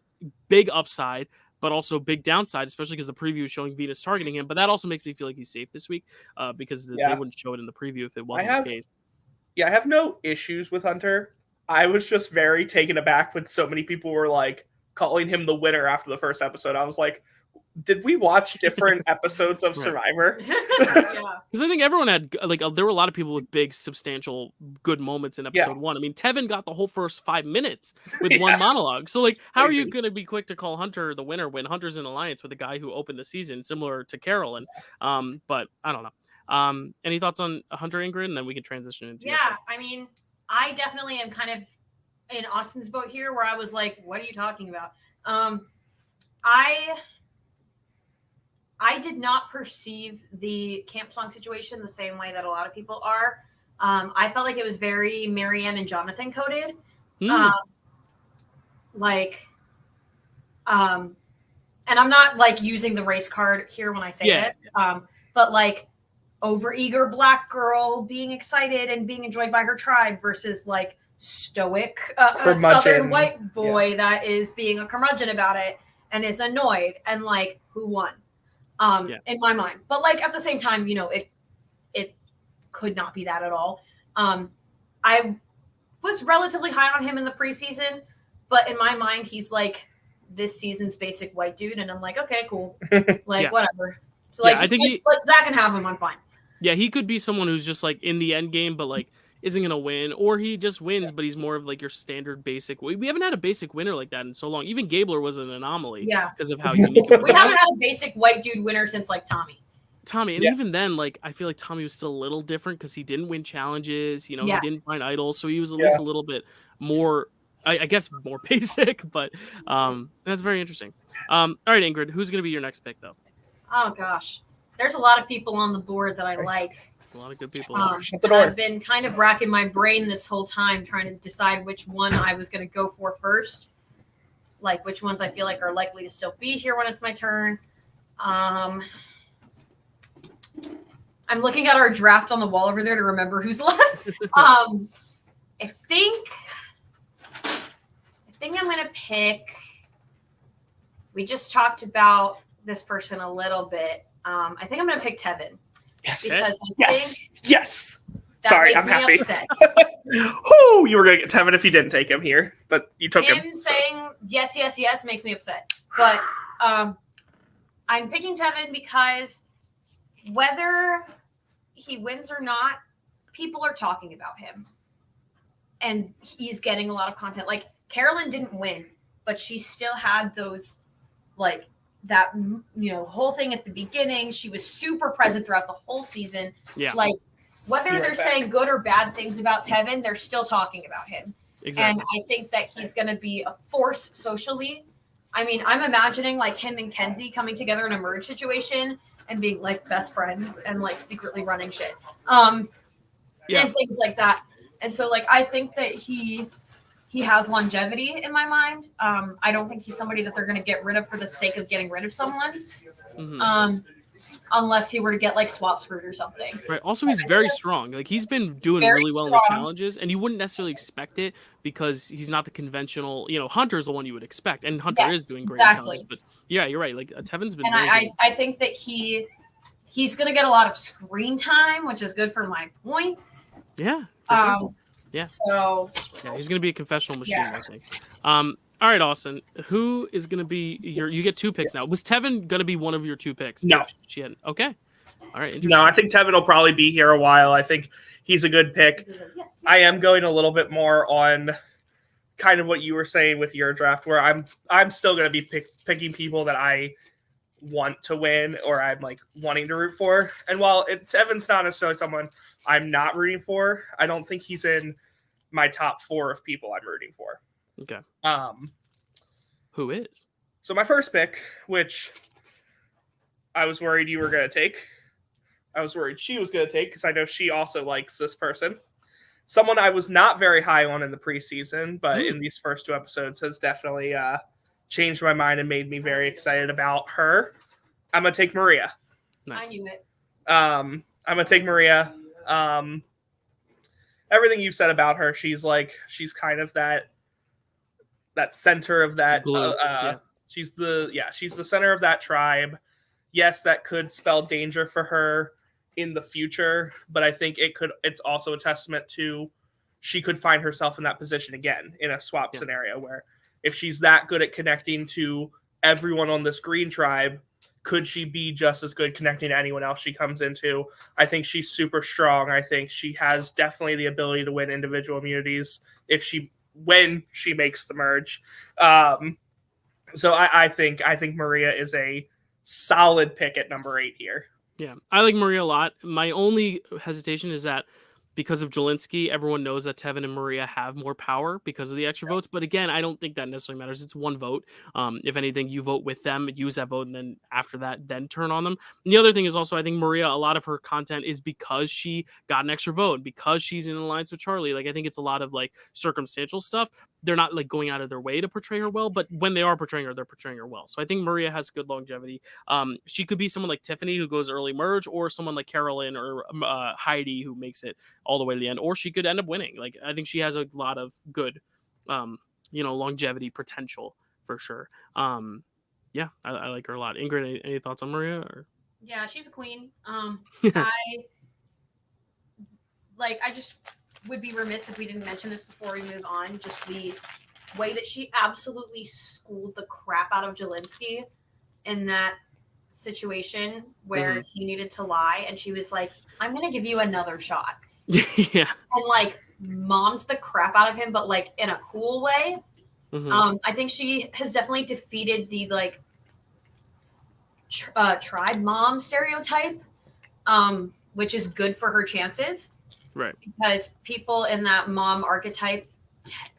big upside, but also big downside, especially because the preview is showing Venus targeting him. But that also makes me feel like he's safe this week because they wouldn't show it in the preview if it wasn't the case. Yeah, I have no issues with Hunter. I was just very taken aback when so many people were like calling him the winner after the first episode. I was like, did we watch different episodes of Survivor? Because I think everyone had like there were a lot of people with big, substantial, good moments in episode 1. I mean, Tevin got the whole first 5 minutes with one monologue. So like, how are you going to be quick to call Hunter the winner when Hunter's in alliance with a guy who opened the season, similar to Carolyn? But I don't know. Any thoughts on Hunter, Ingrid, and then we can transition into I mean, I definitely am kind of in Austin's boat here, where I was like, "What are you talking about?" I did not perceive the camp song situation the same way that a lot of people are. I felt like it was very Marianne and Jonathan coded. And I'm not like using the race card here when I say this, but like overeager black girl being excited and being enjoyed by her tribe versus like stoic southern white boy that is being a curmudgeon about it and is annoyed and like who won. In my mind, but like at the same time, you know, it could not be that at all. I was relatively high on him in the preseason, but in my mind, he's like this season's basic white dude, and I'm like, okay, cool, like whatever. So like, I think let Zach can have him. I'm fine. Yeah, he could be someone who's just like in the end game, but like isn't gonna win, or he just wins, but he's more of like your standard basic. We haven't had a basic winner like that in so long. Even Gabler was an anomaly, because of how unique. We haven't had a basic white dude winner since like Tommy, and even then, like I feel like Tommy was still a little different because he didn't win challenges. You know, he didn't find idols, so he was at least a little bit more, I guess, more basic. But that's very interesting. All right, Ingrid, who's gonna be your next pick though? Oh gosh, there's a lot of people on the board that I like. A lot of good people. I've been kind of racking my brain this whole time trying to decide which one I was going to go for first. Like which ones I feel like are likely to still be here when it's my turn. I'm looking at our draft on the wall over there to remember who's left. I think I'm going to pick. We just talked about this person a little bit. I think I'm going to pick Tevin. Yes. Yes. Sorry, I'm happy. Whoo, you were going to get Tevin if you didn't take him here, but you took him. Him saying yes makes me upset. But I'm picking Tevin because whether he wins or not, people are talking about him. And he's getting a lot of content. Like, Carolyn didn't win, but she still had those, like, that, you know, whole thing at the beginning. She was super present throughout the whole season. Like, whether they're saying good or bad things about Tevin, they're still talking about him. And I think that he's going to be a force socially. I mean, I'm imagining like him and Kenzie coming together in a merge situation and being like best friends and like secretly running shit. And things like that. And so like, I think that he has longevity in my mind. I don't think he's somebody that they're going to get rid of for the sake of getting rid of someone. Unless he were to get like swap screwed or something. Right. Also, he's very strong. Like he's been doing really well in the challenges, and you wouldn't necessarily expect it because he's not the conventional. You know, Hunter's the one you would expect, and Hunter is doing great in challenges. But yeah, you're right. Like Tevin's been. And I think that he's going to get a lot of screen time, which is good for my points. Yeah. For sure. Yeah. So. Yeah, he's going to be a confessional machine, I think. All right, Austin. Who is going to be your? You get 2 picks now. Was Tevin going to be one of your 2 picks? No. She hadn't. Okay. All right. No, I think Tevin will probably be here a while. I think he's a good pick. I am going a little bit more on kind of what you were saying with your draft, where I'm still going to be picking people that I want to win or I'm like wanting to root for. And while Tevin's not necessarily someone I'm not rooting for, I don't think he's in my top 4 of people I'm rooting for. Okay. Who is? So my first pick, which I was worried you were going to take, I was worried she was going to take because I know she also likes this person. Someone I was not very high on in the preseason, but in these first 2 episodes has definitely changed my mind and made me very excited about her. I'm going to take Maria. Nice. I knew it. I'm going to take Maria. Everything you've said about her, she's kind of that center of that. She's the center of that tribe. Yes, that could spell danger for her in the future, but I think it's also a testament to she could find herself in that position again in a swap scenario where if she's that good at connecting to everyone on this green tribe, could she be just as good connecting to anyone else she comes into? I think she's super strong. I think she has definitely the ability to win individual immunities when she makes the merge. So I think Maria is a solid pick at number 8 here. Yeah, I like Maria a lot. My only hesitation is that because of Jelinski, everyone knows that Tevin and Maria have more power because of the extra votes. But again, I don't think that necessarily matters. It's 1 vote. If anything, you vote with them, use that vote, and then after that, then turn on them. And the other thing is also, I think Maria, a lot of her content is because she got an extra vote, because she's in alliance with Charlie. Like, I think it's a lot of like circumstantial stuff. They're not like going out of their way to portray her well, but when they are portraying her, they're portraying her well. So I think Maria has good longevity. She could be someone like Tiffany who goes early merge, or someone like Carolyn or Heidi who makes it all the way to the end, or she could end up winning. Like, I think she has a lot of good, longevity potential for sure. I like her a lot. Ingrid, any thoughts on Maria? Or? Yeah, she's a queen. I just would be remiss if we didn't mention this before we move on. Just the way that she absolutely schooled the crap out of Jelinski in that situation where he needed to lie, and she was like, I'm gonna give you another shot. Yeah. And like mommed the crap out of him, but like in a cool way. I think she has definitely defeated the like tribe mom stereotype, which is good for her chances. Right. Because people in that mom archetype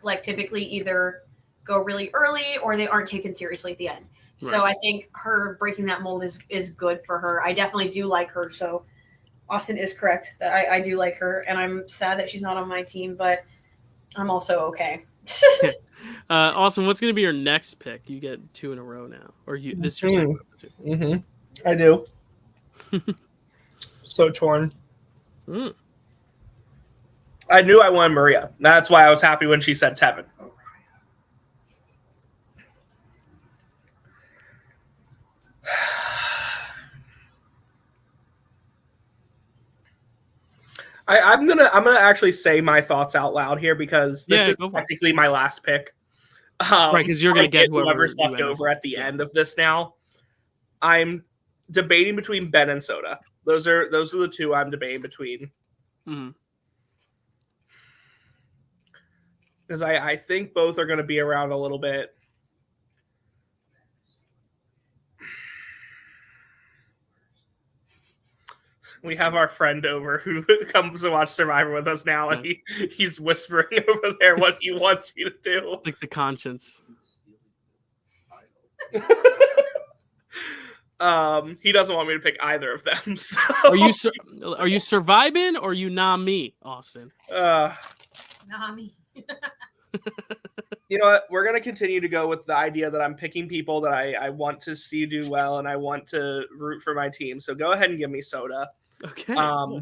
like typically either go really early or they aren't taken seriously at the end. Right. So I think her breaking that mold is good for her. I definitely do like her. So Austin is correct that I do like her, and I'm sad that she's not on my team, but I'm also okay. Austin, what's going to be your next pick? You get 2 in a row now, or this is your second one. I do. So torn. I knew I wanted Maria. That's why I was happy when she said Tevin. I'm gonna actually say my thoughts out loud here because this is technically my last pick. Right, because you're gonna get whoever's left over at the end of this now. I'm debating between Ben and Soda. Those are the 2 I'm debating between. Because I think both are going to be around a little bit. We have our friend over who comes to watch Survivor with us now, and he's whispering over there what he wants me to do. It's like the conscience. He doesn't want me to pick either of them. So. Are you surviving or you nah me, Austin? Nah me. You know what? We're gonna continue to go with the idea that I'm picking people that I want to see do well and I want to root for my team. So go ahead and give me Soda. Okay. I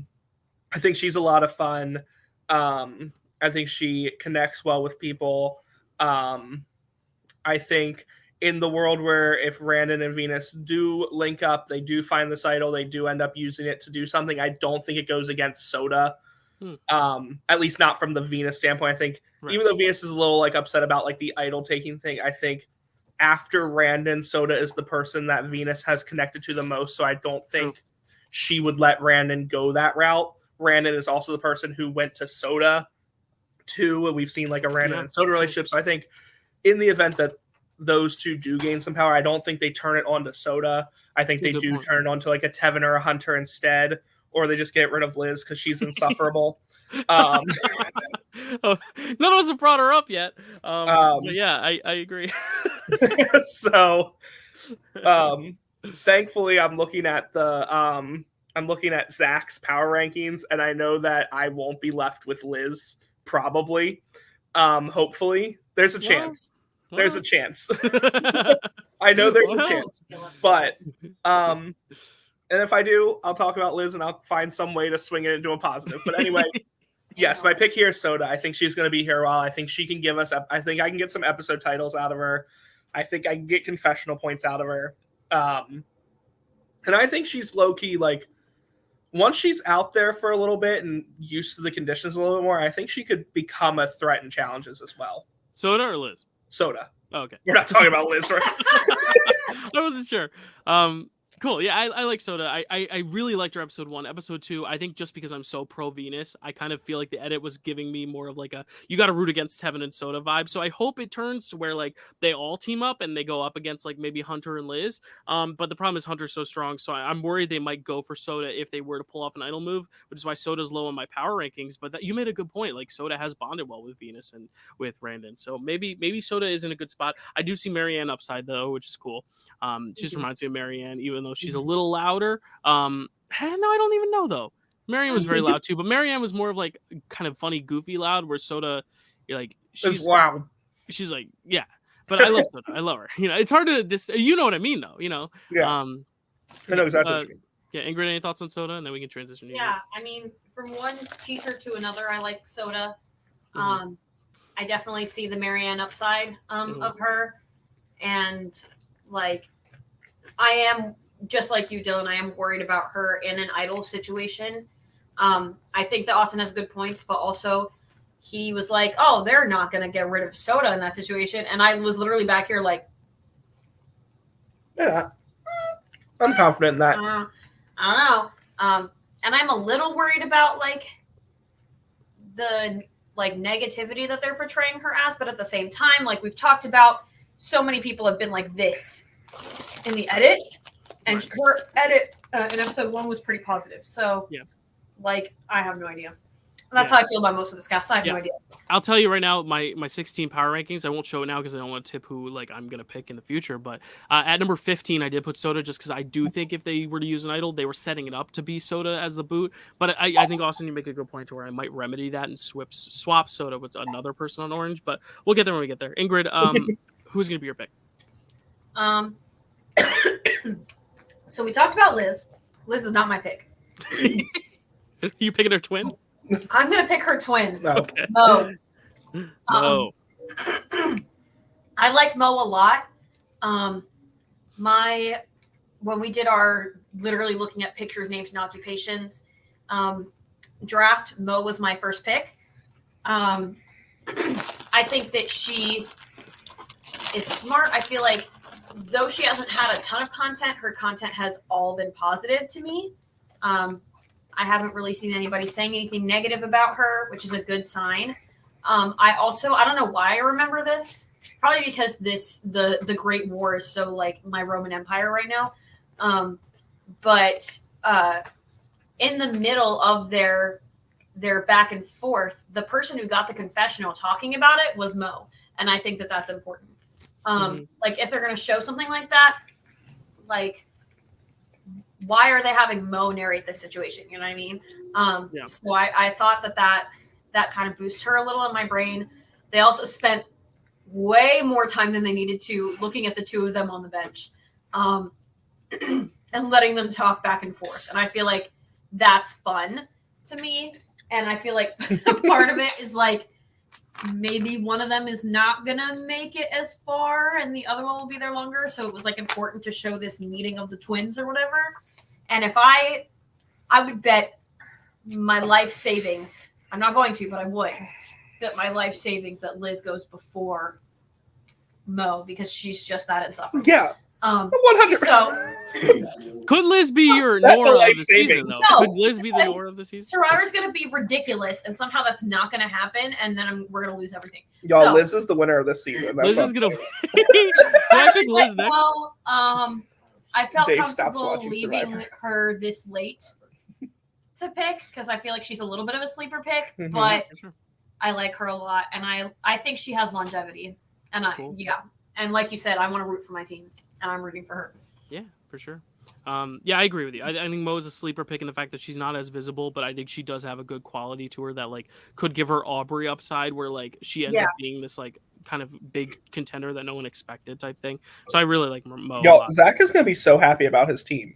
think she's a lot of fun. I think she connects well with people. I think in the world where if Randen and Venus do link up, they do find this idol, they do end up using it to do something. I don't think it goes against Soda. At least not from the Venus standpoint. I think even though Venus is a little like upset about like the idol taking thing, I think after Randen, Soda is the person that Venus has connected to the most. So I don't think she would let Randen go that route. Randen is also the person who went to Soda too, and we've seen like a Randen and Soda relationship. So I think in the event that those 2 do gain some power, I don't think they turn it on to Soda. I think they do turn onto like a Tevin or a Hunter instead, or they just get rid of Liz because she's insufferable. Oh, none of us have brought her up yet. But yeah, I agree. So, thankfully, I'm looking at Zach's power rankings, and I know that I won't be left with Liz. Probably, hopefully, there's a chance. There's a chance. I know there's a chance, but and if I do, I'll talk about Liz and I'll find some way to swing it into a positive. But anyway. Yes, my pick here is Soda. I think she's going to be here a while. I think she can give us. I think I can get some episode titles out of her. I think I can get confessional points out of her. And I think she's low key like once she's out there for a little bit and used to the conditions a little bit more. I think she could become a threat in challenges as well. Soda or Liz? Soda. Oh, okay, we're not talking about Liz, right? I wasn't sure. Cool. Yeah, I like Soda. I really liked her episode 1. Episode 2, I think just because I'm so pro Venus, I kind of feel like the edit was giving me more of like a you got to root against Tevin and Soda vibe. So I hope it turns to where like they all team up and they go up against like maybe Hunter and Liz. But the problem is Hunter's so strong, so I'm worried they might go for Soda if they were to pull off an idol move, which is why Soda's low on my power rankings. But you made a good point. Like Soda has bonded well with Venus and with Randen, so maybe Soda is in a good spot. I do see Marianne upside though, which is cool. She just reminds me of Marianne, even though she's a little louder. No, I don't even know though. Marianne was very loud too, but Marianne was more of like kind of funny, goofy loud. Where Soda, you're like she's wow. She's like yeah, but I love Soda. I love her. You know, it's hard to just you know what I mean though. You know. Yeah. I know exactly. What you mean. Yeah, Ingrid, any thoughts on Soda, and then we can transition. Yeah, I mean, from one teacher to another, I like Soda. I definitely see the Marianne upside of her, and like I am. Just like you, Dylan, I am worried about her in an idol situation. I think that Austin has good points, but also he was like, oh, they're not going to get rid of Soda in that situation. And I was literally back here like, yeah, I'm confident in that. I don't know. And I'm a little worried about like the like negativity that they're portraying her as. But at the same time, like we've talked about, so many people have been like this in the edit. And her edit in episode 1 was pretty positive. So, yeah, like, I have no idea. That's how I feel about most of this cast. I have no idea. I'll tell you right now, my 16 power rankings, I won't show it now because I don't want to tip who like I'm going to pick in the future. But at number 15, I did put Soda just because I do think if they were to use an idol, they were setting it up to be Soda as the boot. But I think, Austin, you make a good point to where I might remedy that and swap Soda with another person on Orange. But we'll get there when we get there. Ingrid, who's going to be your pick? So we talked about Liz. Liz is not my pick. You picking her twin? I'm going to pick her twin. Okay. Mo. Mo. I like Mo a lot. When we did our literally looking at pictures, names, and occupations draft, Mo was my first pick. I think that she is smart. I feel like though she hasn't had a ton of content, her content has all been positive to me. I haven't really seen anybody saying anything negative about her, which is a good sign. I don't know why I remember this. Probably because the Great War is so like my Roman Empire right now. But in the middle of their back and forth, the person who got the confessional talking about it was Mo. And I think that that's important. Like if they're going to show something like that, like why are they having Mo narrate this situation? You know what I mean? So I thought that kind of boosts her a little in my brain. They also spent way more time than they needed to looking at the two of them on the bench and letting them talk back and forth. And I feel like that's fun to me. And I feel like part of it is like, maybe one of them is not gonna make it as far and the other one will be there longer, so it was like important to show this meeting of the twins or whatever. And if I would bet my life savings, I'm not going to, but I would bet my life savings that Liz goes before Mo because she's just that insufferable. Yeah. 100%. So could Liz be your Nora of the season, though? No, could Liz be the Nora of the season? Survivor's going to be ridiculous, and somehow that's not going to happen, and then we're going to lose everything. Y'all, so, Liz is the winner of this season. Liz is going to. Do I pick Liz next? Well, I I felt Dave stops comfortable watching leaving Survivor. her this late to pick because I feel like she's a little bit of a sleeper pick, Mhm. but For sure. I like her a lot, and I think she has longevity. And Cool. and like you said, I want to root for my team, and I'm rooting for her. Yeah, for sure. Yeah, I agree with you. I think Mo's a sleeper pick in the fact that she's not as visible, but I think she does have a good quality to her that like could give her Aubrey upside, where like she ends up being this like kind of big contender that no one expected type thing. So I really like Mo a Yo, lot. Zach is gonna be so happy about his team.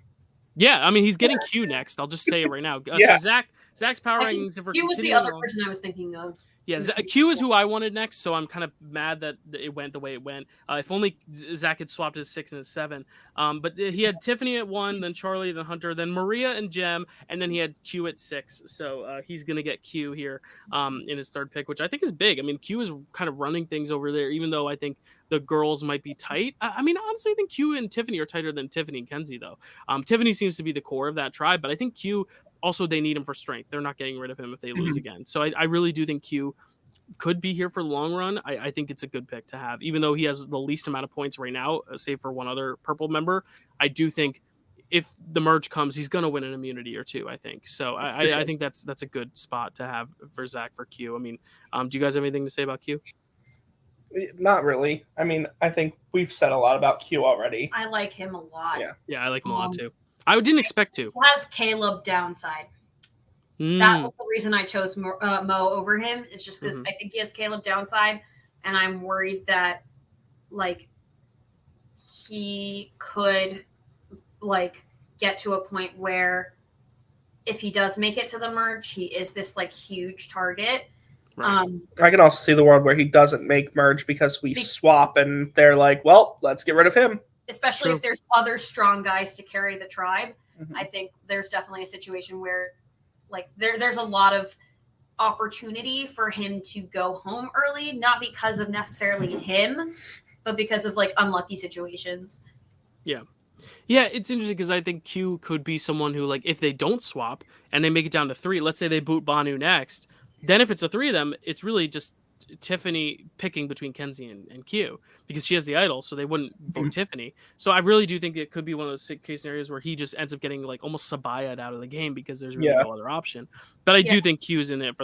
Yeah, I mean he's getting Q next. I'll just say it right now. Yeah. So Zach's power rankings. If we're He was the continuing other on- person I was thinking of. Yeah, Q is who I wanted next, so I'm kind of mad that it went the way it went. If only Zach had swapped his 6 and his 7. But he had Tiffany at 1, then Charlie, then Hunter, then Maria and Jem, and then he had Q at 6. So he's gonna get Q here in his third pick, which I think is big. I mean, Q is kind of running things over there, even though I think the girls might be tight. I mean, honestly, I think Q and Tiffany are tighter than Tiffany and Kenzie, though. Tiffany seems to be the core of that tribe, but I think Q also they need him for strength. They're not getting rid of him if they lose again. So I really do think Q could be here for the long run. I think it's a good pick to have, even though he has the least amount of points right now, save for one other purple member. I do think if the merge comes, he's going to win an immunity or two. I think so. I think that's a good spot to have for Zach for Q. I mean, do you guys have anything to say about Q? Not really. I mean, I think we've said a lot about Q already. I like him a lot. Yeah, I like him a lot too. I didn't expect to. He has Caleb downside. Mm. That was the reason I chose Mo over him. It's just because I think he has Caleb downside, and I'm worried that like he could like get to a point where if he does make it to the merge, he is this like huge target. Right. I can also see the world where he doesn't make merge because we swap and they're like, well, let's get rid of him. Especially if there's other strong guys to carry the tribe. I think there's definitely a situation where like there's a lot of opportunity for him to go home early, not because of necessarily him, but because of like unlucky situations. Yeah, it's interesting because I think Q could be someone who, like, if they don't swap and they make it down to 3, let's say they boot Banu next, then if it's the 3 of them, it's really just Tiffany picking between Kenzie and Q because she has the idol, so they wouldn't vote Tiffany. So I really do think it could be one of those case scenarios where he just ends up getting like almost Sabaya'd out of the game because there's really no other option. But I do think Q's in it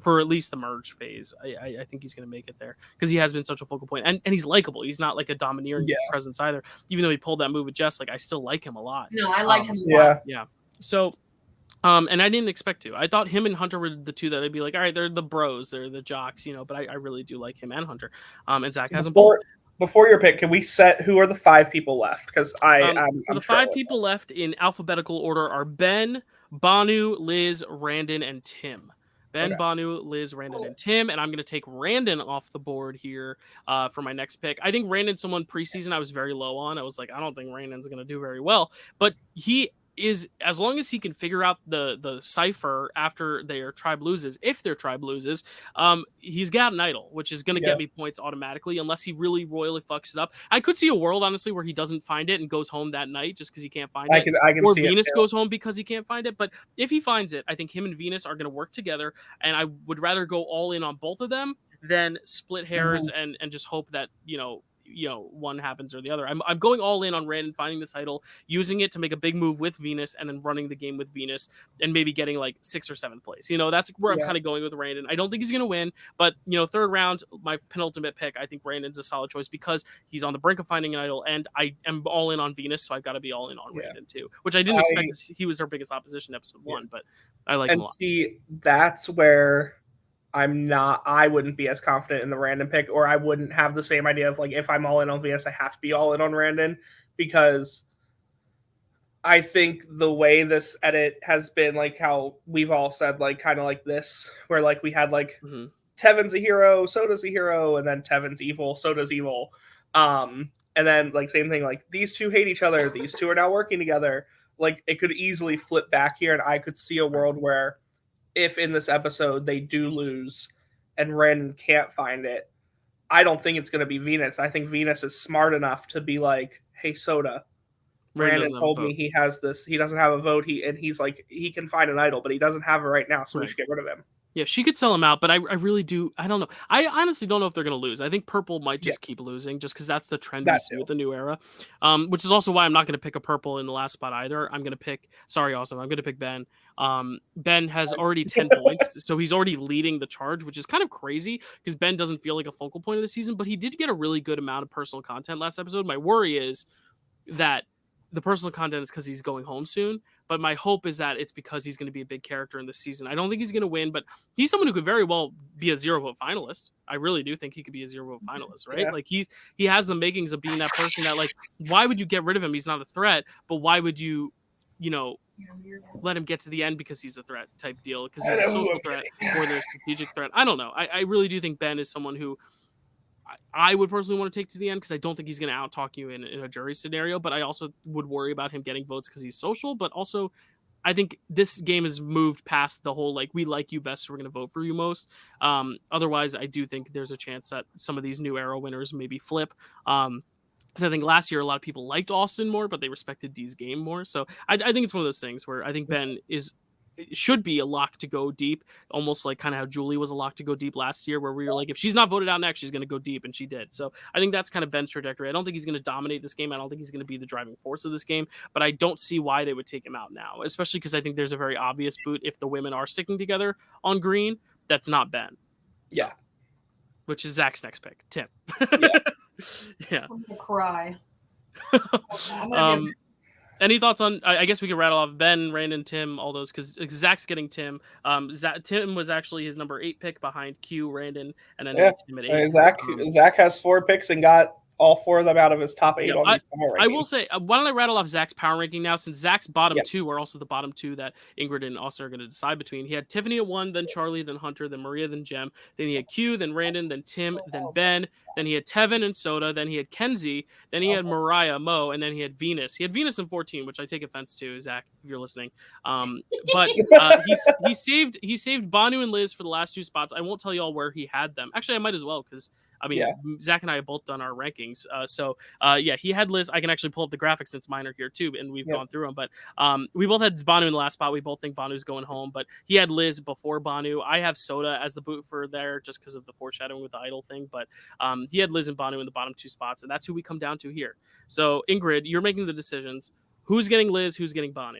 for at least the merge phase. I think he's going to make it there because he has been such a focal point, and he's likable. He's not like a domineering presence either. Even though he pulled that move with Jess, like I still like him a lot. No, I like him a lot. Yeah. So. And I didn't expect to. I thought him and Hunter were the two that I'd be like, all right, they're the bros, they're the jocks, but I really do like him and Hunter. And Zach has them both. Before your pick, can we set who are the 5 people left? Because I'm the 5 people left in alphabetical order are Ben, Banu, Liz, Randen, and Tim. Ben, Banu, Liz, Randen, and Tim. And I'm going to take Randen off the board here for my next pick. I think Randen's someone preseason I was very low on. I was like, I don't think Randen's going to do very well. But he is, as long as he can figure out the cipher after their tribe loses, if their tribe loses, he's got an idol, which is going to get me points automatically unless he really royally fucks it up. I could see a world, honestly, where he doesn't find it and goes home that night just because he can't find it. I can or see Venus goes home because he can't find it. But if he finds it, I think him and Venus are going to work together, and I would rather go all in on both of them than split hairs and just hope that, one happens or the other. I'm going all in on Randon finding this idol, using it to make a big move with Venus, and then running the game with Venus, and maybe getting like 6th or 7th place. That's where I'm kind of going with Randon. I don't think he's going to win, but third round, my penultimate pick, I think Randon's a solid choice because he's on the brink of finding an idol, and I am all in on Venus, so I've got to be all in on Randon too, which I didn't expect because he was her biggest opposition episode 1, but I like him a lot. See, that's where I wouldn't be as confident in the Randon pick, or I wouldn't have the same idea of like, if I'm all in on Venus, I have to be all in on Randon, because I think the way this edit has been, like how we've all said, like kind of like this, where like we had like Tevin's a hero, Soda's a hero, and then Tevin's evil, Soda's evil. And then like same thing, like these two hate each other, these two are now working together. Like it could easily flip back here, and I could see a world where if in this episode they do lose and Randon can't find it, I don't think it's going to be Venus. I think Venus is smart enough to be like, hey, Soda, Randon told me he has this. He doesn't have a vote. He's like, he can find an idol, but he doesn't have it right now, so we should get rid of him. Yeah, she could sell him out, but I really do. I don't know. I honestly don't know if they're going to lose. I think purple might just keep losing just because that's the trend we That see too. with the new era. Which is also why I'm not going to pick a purple in the last spot either. I'm going to pick, sorry, also, I'm going to pick Ben. Ben has already 10 points, so he's already leading the charge, which is kind of crazy because Ben doesn't feel like a focal point of the season, but he did get a really good amount of personal content last episode. My worry is that the personal content is because he's going home soon, but my hope is that it's because he's going to be a big character in the season. I don't think he's going to win, but he's someone who could very well be a 0-vote finalist. I really do think he could be a 0-vote finalist, right? Yeah. Like he has the makings of being that person that, like, why would you get rid of him? He's not a threat, but why would you let him get to the end because he's a threat type deal, because he's a social threat more than a strategic threat. I don't know. I really do think Ben is someone who I would personally want to take to the end because I don't think he's going to out-talk you in a jury scenario, but I also would worry about him getting votes because he's social, but also I think this game has moved past the whole, like, we like you best, so we're going to vote for you most. Otherwise, I do think there's a chance that some of these new era winners maybe flip. Because I think last year a lot of people liked Austin more, but they respected Dee's game more. So I think it's one of those things where I think Ben should be a lock to go deep, almost like kind of how Julie was a lock to go deep last year, where we were like, if she's not voted out next, she's going to go deep, and she did. So I think that's kind of Ben's trajectory. I don't think he's going to dominate this game. I don't think he's going to be the driving force of this game, but I don't see why they would take him out now, especially because I think there's a very obvious boot if the women are sticking together on green. That's not Ben. So, yeah. Which is Zach's next pick, Tim. Yeah. I'm gonna cry. Any thoughts on? I guess we could rattle off Ben, Randen, Tim, all those because Zach's getting Tim. Tim was actually his number 8 pick behind Q, Randen, and then Tim at 8. Zach has 4 picks and got all 4 of them out of his top 8 on these power rankings. I will say, why don't I rattle off Zach's power ranking now, since Zach's bottom 2 are also the bottom 2 that Ingrid and Austin are going to decide between. He had Tiffany at 1, then Charlie, then Hunter, then Maria, then Jem. Then he had Q, then Randen, then Tim, then Ben. Then he had Tevin and Soda. Then he had Kenzie. Then he had Mariah, Mo, and then he had Venus. He had Venus in 14, which I take offense to, Zach, if you're listening. But he saved Banu and Liz for the last 2 spots. I won't tell you all where he had them. Actually, I might as well, because I mean, Zach and I have both done our rankings. He had Liz. I can actually pull up the graphics since mine are here too, and we've gone through them. But we both had Banu in the last spot. We both think Banu's going home, but he had Liz before Banu. I have Soda as the boot for there just because of the foreshadowing with the idol thing. But he had Liz and Banu in the bottom 2 spots, and that's who we come down to here. So, Ingrid, you're making the decisions. Who's getting Liz? Who's getting Banu?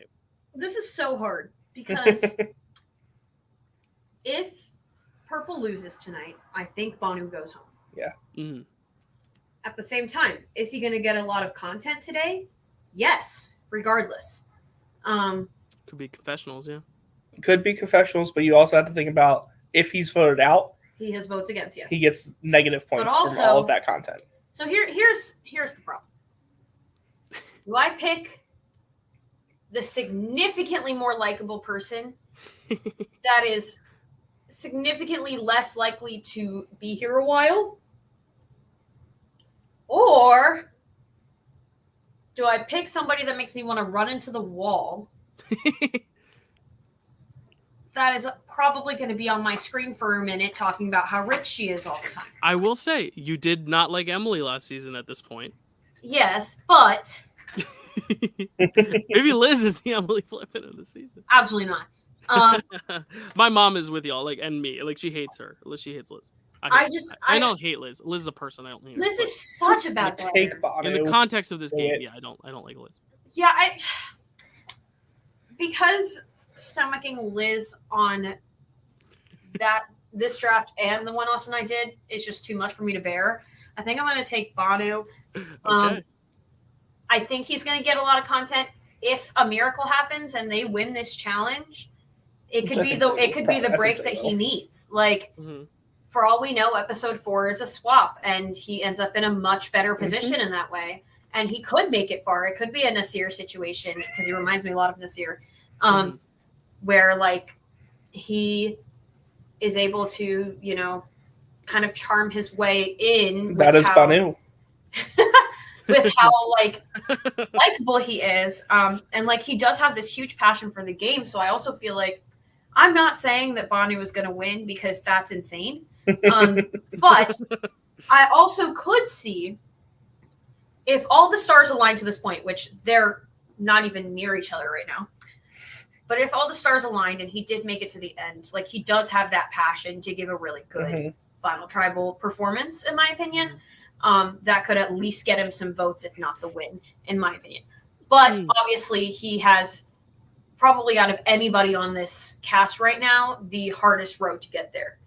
This is so hard because if Purple loses tonight, I think Banu goes home. Yeah. Mm-hmm. At the same time, is he going to get a lot of content today? Yes, regardless. Could be confessionals, yeah. Could be confessionals, but you also have to think about if he's voted out, he has votes against, yes. He gets negative points also, from all of that content. So here's the problem. Do I pick the significantly more likable person that is significantly less likely to be here a while? Or do I pick somebody that makes me want to run into the wall? That is probably going to be on my screen for a minute talking about how rich she is all the time. I will say, you did not like Emily last season at this point. Yes, but... Maybe Liz is the Emily Flippin of the season. Absolutely not. My mom is with y'all, and me. She hates her. She hates Liz. I don't hate Liz. Liz is a person. I don't hate. Liz is such a bad player. In the context of this game, I don't like Liz. Yeah, because stomaching Liz on this draft and the one Austin and I did is just too much for me to bear. I think I'm going to take Banu. Okay. I think he's going to get a lot of content. If a miracle happens and they win this challenge, it could be the break that he needs. For all we know, episode 4 is a swap, and he ends up in a much better position in that way. And he could make it far. It could be a Nasir situation, because he reminds me a lot of Nasir, where he is able to, kind of charm his way in. That is Banu. With how likable he is, and he does have this huge passion for the game. So I also feel like I'm not saying that Banu is going to win, because that's insane. But I also could see, if all the stars align to this point, which they're not even near each other right now, But if all the stars aligned and he did make it to the end, like he does have that passion to give a really good final tribal performance, in my opinion. That could at least get him some votes, if not the win, in my opinion. But obviously, he has probably out of anybody on this cast right now the hardest road to get there.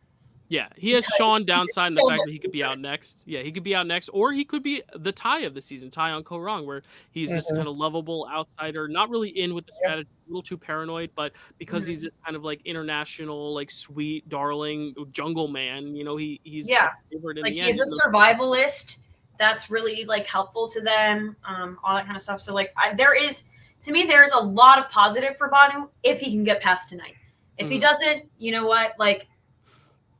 Yeah, he has Sean downside in the fact that he could be out next. Yeah, he could be out next, or he could be the tie of the season, tie on Korong, where he's this kind of lovable outsider, not really in with the strategy, a little too paranoid, but because he's this kind of like international, like sweet, darling jungle man, you know, he's favorite in like the he's end. a survivalist that's really like helpful to them, all that kind of stuff. So like there's a lot of positive for Banu if he can get past tonight. If he doesn't, you know what, like.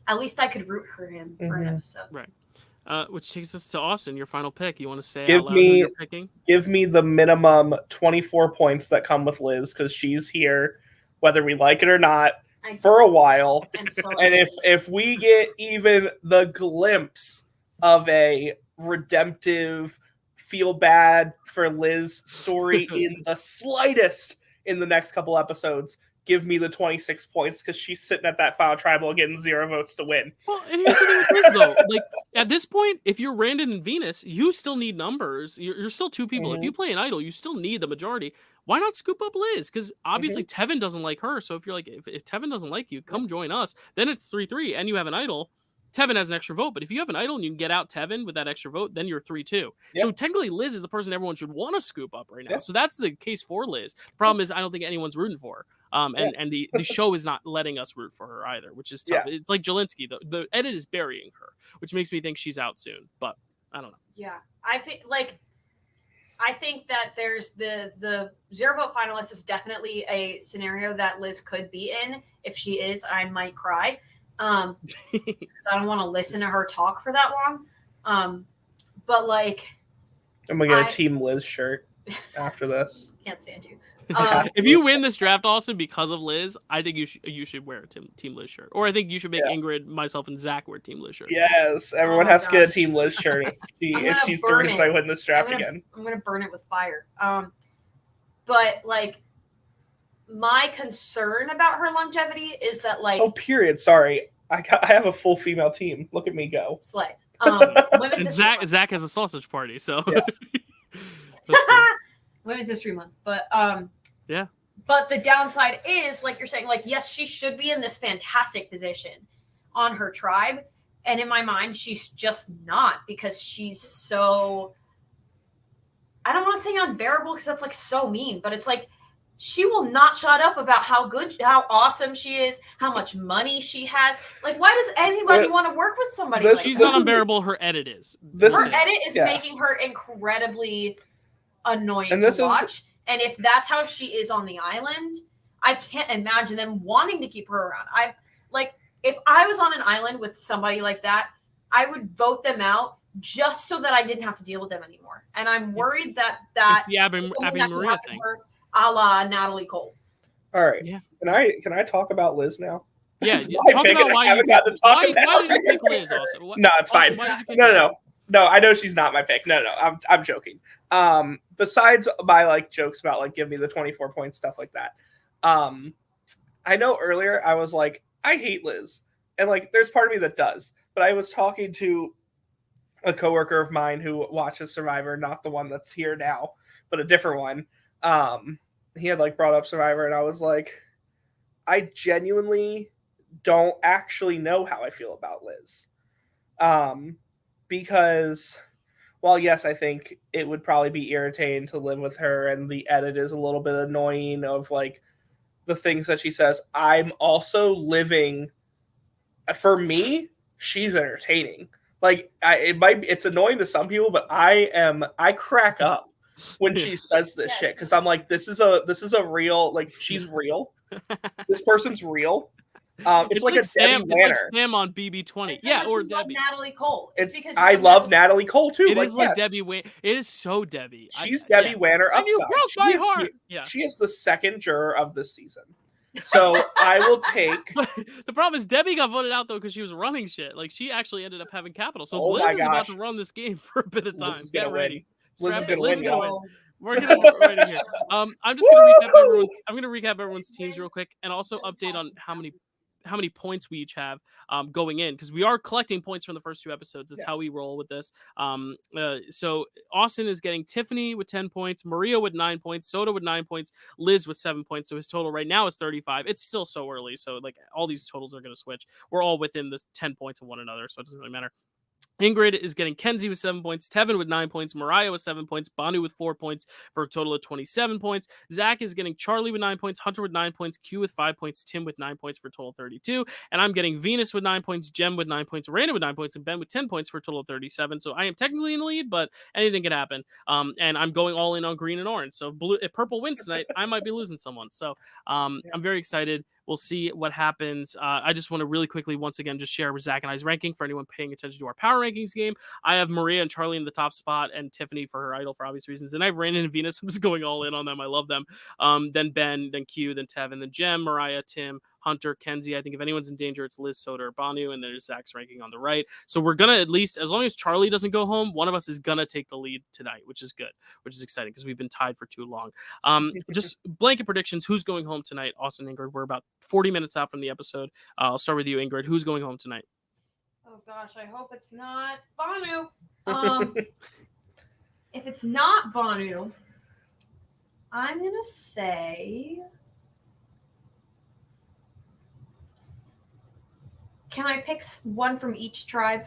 At least I could root for him for an episode. Right. Which takes us to Austin, your final pick. You want to say out loud who you're picking? Give me the minimum 24 points that come with Liz, because she's here, whether we like it or not, for a while. And if we get even the glimpse of a redemptive, feel bad for Liz story in the slightest in the next couple episodes, give me the 26 points, because she's sitting at that final tribal getting 0 votes to win. Well, and here's the thing with this, though. Like, at this point, if you're Randen and Venus, you still need numbers. You're still 2 people. If you play an idol, you still need the majority. Why not scoop up Liz? Because obviously Tevin doesn't like her. So if you're like, if Tevin doesn't like you, come join us. Then it's 3-3, and you have an idol. Tevin has an extra vote, but if you have an idol and you can get out Tevin with that extra vote, then you're 3-2. So technically, Liz is the person everyone should want to scoop up right now. So that's the case for Liz. The problem is I don't think anyone's rooting for her. And the show is not letting us root for her either, which is tough. It's like Jelinski. The edit is burying her, which makes me think she's out soon. But I don't know. Yeah, I think that there's the 0 vote finalist is definitely a scenario that Liz could be in. If she is, I might cry. Because I don't want to listen to her talk for that long. But like, I'm gonna get a Team Liz shirt after this. Can't stand you. If you win this draft, Austin, because of Liz, I think you should wear a Team Liz shirt, or I think you should make Ingrid, myself, and Zach wear Team Liz shirts. Yes, everyone has to get a Team Liz shirt if she's the reason I win this draft again. I'm gonna burn it with fire. But like, my concern about her longevity is that like. Oh, period. Sorry, I have a full female team. Look at me go. Slay. And Zach has a sausage party, so. Women's History Month, but yeah. But the downside is, like you're saying, like, yes, she should be in this fantastic position on her tribe, and in my mind, she's just not, because she's so. I don't want to say unbearable, because that's like so mean, but it's like she will not shut up about how awesome she is, how much money she has. Like, why does anybody want to work with somebody like she's that? Not unbearable. Her edit is. Her edit is making her incredibly annoying to watch. And if that's how she is on the island, I can't imagine them wanting to keep her around. If I was on an island with somebody like that, I would vote them out just so that I didn't have to deal with them anymore. And I'm worried that it's the Abby Maria thing. A la Natalie Cole. All right. Yeah. Can I talk about Liz now? Yeah. Talk about why you did you pick Liz also? No, it's fine. No, I know she's not my pick. No, I'm joking. Besides my like jokes about like give me the 24 points, stuff like that. I know earlier I was like, I hate Liz. And like there's part of me that does. But I was talking to a coworker of mine who watches Survivor, not the one that's here now, but a different one. He had like brought up Survivor, and I was like, I genuinely don't actually know how I feel about Liz. Because while yes, I think it would probably be irritating to live with her, and the edit is a little bit annoying of like the things that she says, I'm also living. For me, she's entertaining. Like it's annoying to some people, but I crack up when she says this shit, because I'm like, this is a real, like, she's real. This person's real. It's like a Sam. Debbie Wanner. It's like Sam on BB20. Yeah, or Debbie. Natalie Cole. I love Natalie Cole too. It is like Debbie Wanner. It is so Debbie. She's Debbie Wanner upside. And you broke my heart. She is the second juror of this season. So I will take. The problem is Debbie got voted out though because she was running shit. Like she actually ended up having capital. So Liz is about to run this game for a bit of time. Get ready. Liz is gonna win. We're gonna right in here. I'm just gonna recap everyone's. I'm gonna recap everyone's teams real quick, and also update on how many points we each have going in, because we are collecting points from the first 2 episodes. That's how we roll with this. So Austin is getting Tiffany with 10 points, Maria with 9 points, Soda with 9 points, Liz with 7 points. So his total right now is 35. It's still so early, so like all these totals are gonna switch. We're all within the 10 points of one another, so it doesn't really matter. Ingrid is getting Kenzie with 7 points, Tevin with 9 points, Mariah with 7 points, Banu with 4 points for a total of 27 points. Zach is getting Charlie with 9 points, Hunter with 9 points, Q with 5 points, Tim with 9 points for a total of 32. And I'm getting Venus with 9 points, Jem with 9 points, Randon with 9 points, and Ben with 10 points for a total of 37. So I am technically in the lead, but anything can happen. And I'm going all in on green and orange. So if purple wins tonight, I might be losing someone. So I'm very excited. We'll see what happens. I just want to really quickly, once again, just share Zach and I's ranking for anyone paying attention to our power rankings game. I have Maria and Charlie in the top spot, and Tiffany for her idol for obvious reasons. And I have Randen and Venus. I'm just going all in on them. I love them. Then Ben, then Q, then Tevin, then Jem, Mariah, Tim, Hunter, Kenzie. I think if anyone's in danger, it's Liz, Soda, or Banu, and there's Zach's ranking on the right. So we're gonna, at least as long as Charlie doesn't go home, one of us is gonna take the lead tonight, which is good, which is exciting because we've been tied for too long. Just blanket predictions. Who's going home tonight? Austin, Ingrid. We're about 40 minutes out from the episode. I'll start with you, Ingrid. Who's going home tonight? Oh gosh, I hope it's not Banu. If it's not Banu, I'm gonna say. Can I pick one from each tribe?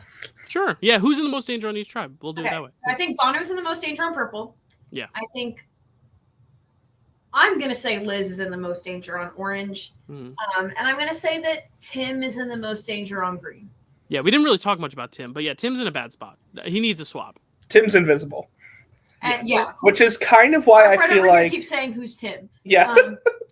Sure. Yeah. Who's in the most danger on each tribe? We'll do it that way. I think Banu's in the most danger on purple. Yeah. I think I'm going to say Liz is in the most danger on orange. And I'm going to say that Tim is in the most danger on green. Yeah, we didn't really talk much about Tim, but yeah, Tim's in a bad spot. He needs a swap. Tim's invisible. And which is kind of why I feel like keep saying who's Tim. Yeah.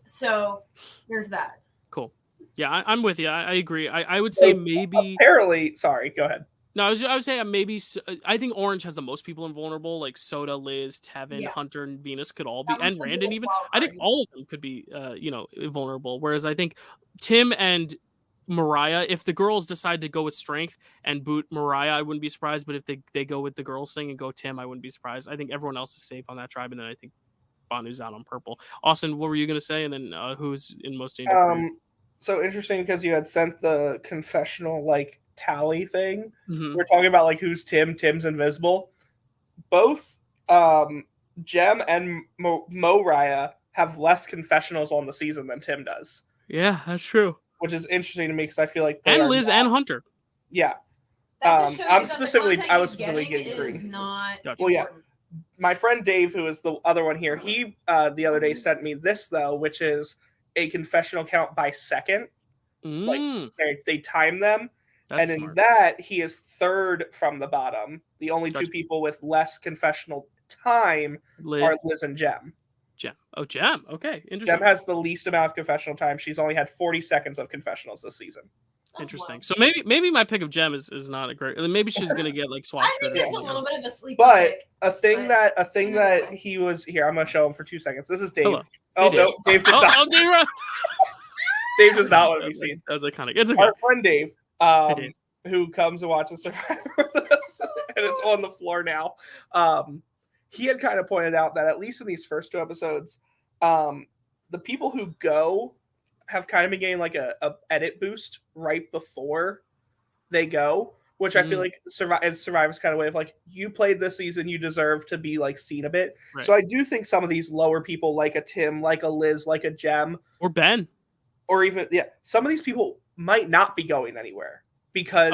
So there's that. Cool. Yeah, I'm with you. I agree. I would say maybe. Apparently, sorry. Go ahead. No, I would say maybe. I think Orange has the most people invulnerable, like Soda, Liz, Tevin, Hunter, and Venus could all be, and Randon even. I think all of them could be, invulnerable. Whereas I think Tim and Mariah, if the girls decide to go with strength and boot Mariah, I wouldn't be surprised. But if they go with the girls thing and go Tim, I wouldn't be surprised. I think everyone else is safe on that tribe, and then I think Banu's out on purple. Austin, what were you going to say? And then who's in most danger? So interesting because you had sent the confessional tally thing. We're talking about who's Tim. Tim's invisible. Both Jem and Mariah have less confessionals on the season than Tim does. Yeah, that's true. Which is interesting to me because I feel like and Liz and Hunter. Yeah. I was specifically getting green. Well, yeah. My friend Dave, who is the other one here, he the other day sent me this though, which is a confessional count by second. They time them. That's smart. In that, he is third from the bottom. The only two people with less confessional time are Liz and Jem. Oh, Jem. Okay, interesting. Jem has the least amount of confessional time. She's only had 40 seconds of confessionals this season. Interesting. So maybe my pick of Jem is not a great. Maybe she's gonna get swapped. I think it's a little bit of a sleeper But pick. a thing that he was here. I'm gonna show him for 2 seconds. This is Dave. Hello. Oh, no, Dave does not. Dave does not want to be seen. That was iconic. It's okay. Our friend Dave, who comes and watches Survivor with us, and is on the floor now. He had kind of pointed out that at least in these first 2 episodes, the people who go have kind of been getting a edit boost right before they go, which I feel like Survivor's kind of way of you played this season, you deserve to be seen a bit. Right. So I do think some of these lower people, like a Tim, like a Liz, like a Jem, or Ben, or even some of these people might not be going anywhere because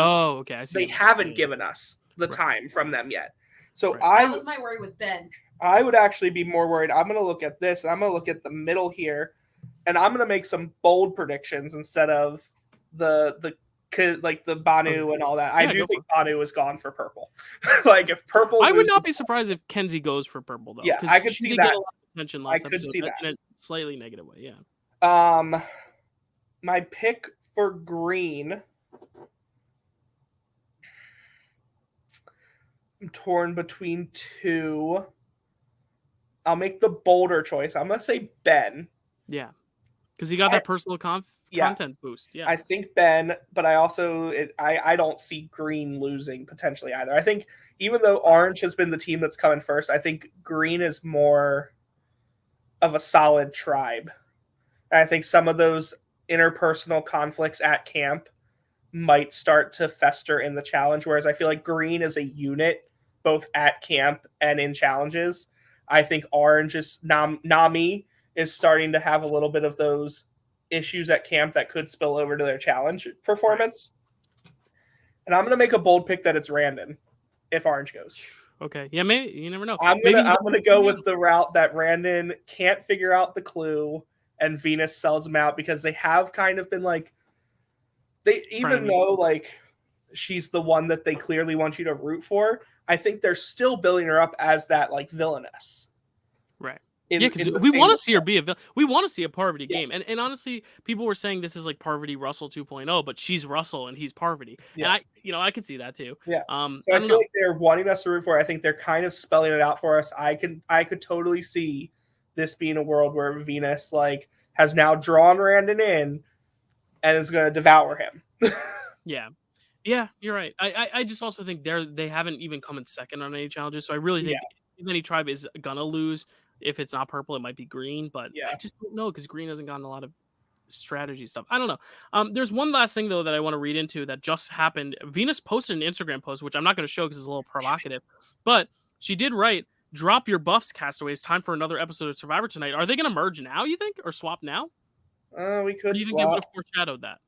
they haven't given us the time from them yet. So that was my worry with Ben. I would actually be more worried. I'm going to look at this, and I'm going to look at the middle here, and I'm going to make some bold predictions instead of the Banu and all that. I do think Banu is gone for purple. If purple, I would not be surprised if Kenzie goes for purple though. Yeah, I could see that. Get a lot of attention last episode, in a slightly negative way. Yeah. My pick for green. I'm torn between 2. I'll make the bolder choice. I'm gonna say Ben. Yeah, because he got that personal content boost. Yeah, I think Ben, but I also I don't see Green losing potentially either. I think even though Orange has been the team that's coming first, I think Green is more of a solid tribe. And I think some of those interpersonal conflicts at camp might start to fester in the challenge, whereas I feel like Green is a unit both at camp and in challenges. I think Orange is Nami is starting to have a little bit of those issues at camp that could spill over to their challenge performance. And I'm going to make a bold pick that it's Randen if Orange goes. Okay. Yeah, maybe you never know. I'm gonna go with the route that Randen can't figure out the clue and Venus sells him out, because they have kind of been like, they even though like she's the one that they clearly want you to root for, I think they're still building her up as that like villainess. Right. Yeah, because we want to see her be a villain. We want to see a Parvati game. And honestly, people were saying this is like Parvati Russell 2.0, but she's Russell and he's Parvati. Yeah. And I could see that too. Yeah. So I feel like they're wanting us to root for it. I think they're kind of spelling it out for us. I could totally see this being a world where Venus like has now drawn Randen in and is going to devour him. Yeah. Yeah, you're right. I just also think they haven't even come in second on any challenges. So I really think if any tribe is gonna lose, if it's not purple, it might be green. But I just don't know, because green hasn't gotten a lot of strategy stuff. I don't know. There's one last thing though that I want to read into that just happened. Venus posted an Instagram post, which I'm not going to show because it's a little provocative, but she did write, "Drop your buffs, castaways. Time for another episode of Survivor tonight." Are they going to merge now, you think, or swap now? We could. Or do you think they would have foreshadowed that?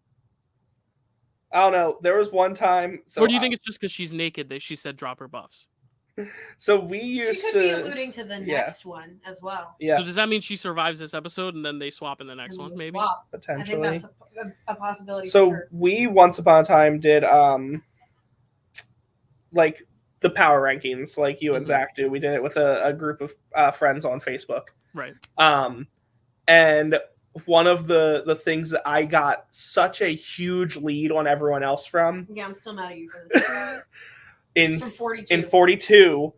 I don't know. There was one time. Or do you think it's just because she's naked that she said drop her buffs? So we used she could be alluding to the next one as well. Yeah. So does that mean she survives this episode and then they swap in the next one? Maybe potentially. I think that's a possibility. So for sure. we once upon a time did like the power rankings, like you and Zach do. We did it with a group of friends on Facebook. Right. And one of the things that I got such a huge lead on everyone else from. Yeah, I'm still mad at you for this. In 42,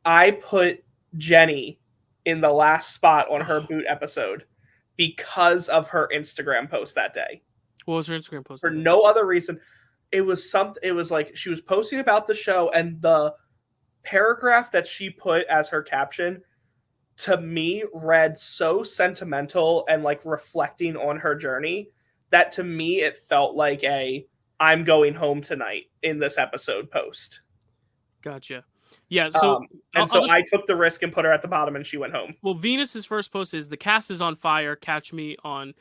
I put Jenny in the last spot on her boot episode because of her Instagram post that day. What was her Instagram post? For no other reason. It was like she was posting about the show, and the paragraph that she put as her caption to me read so sentimental and like reflecting on her journey that to me it felt like I'm going home tonight in this episode post. Gotcha. Yeah, so I took the risk and put her at the bottom, and she went home. Well, Venus's first post is, "The cast is on fire. Catch me on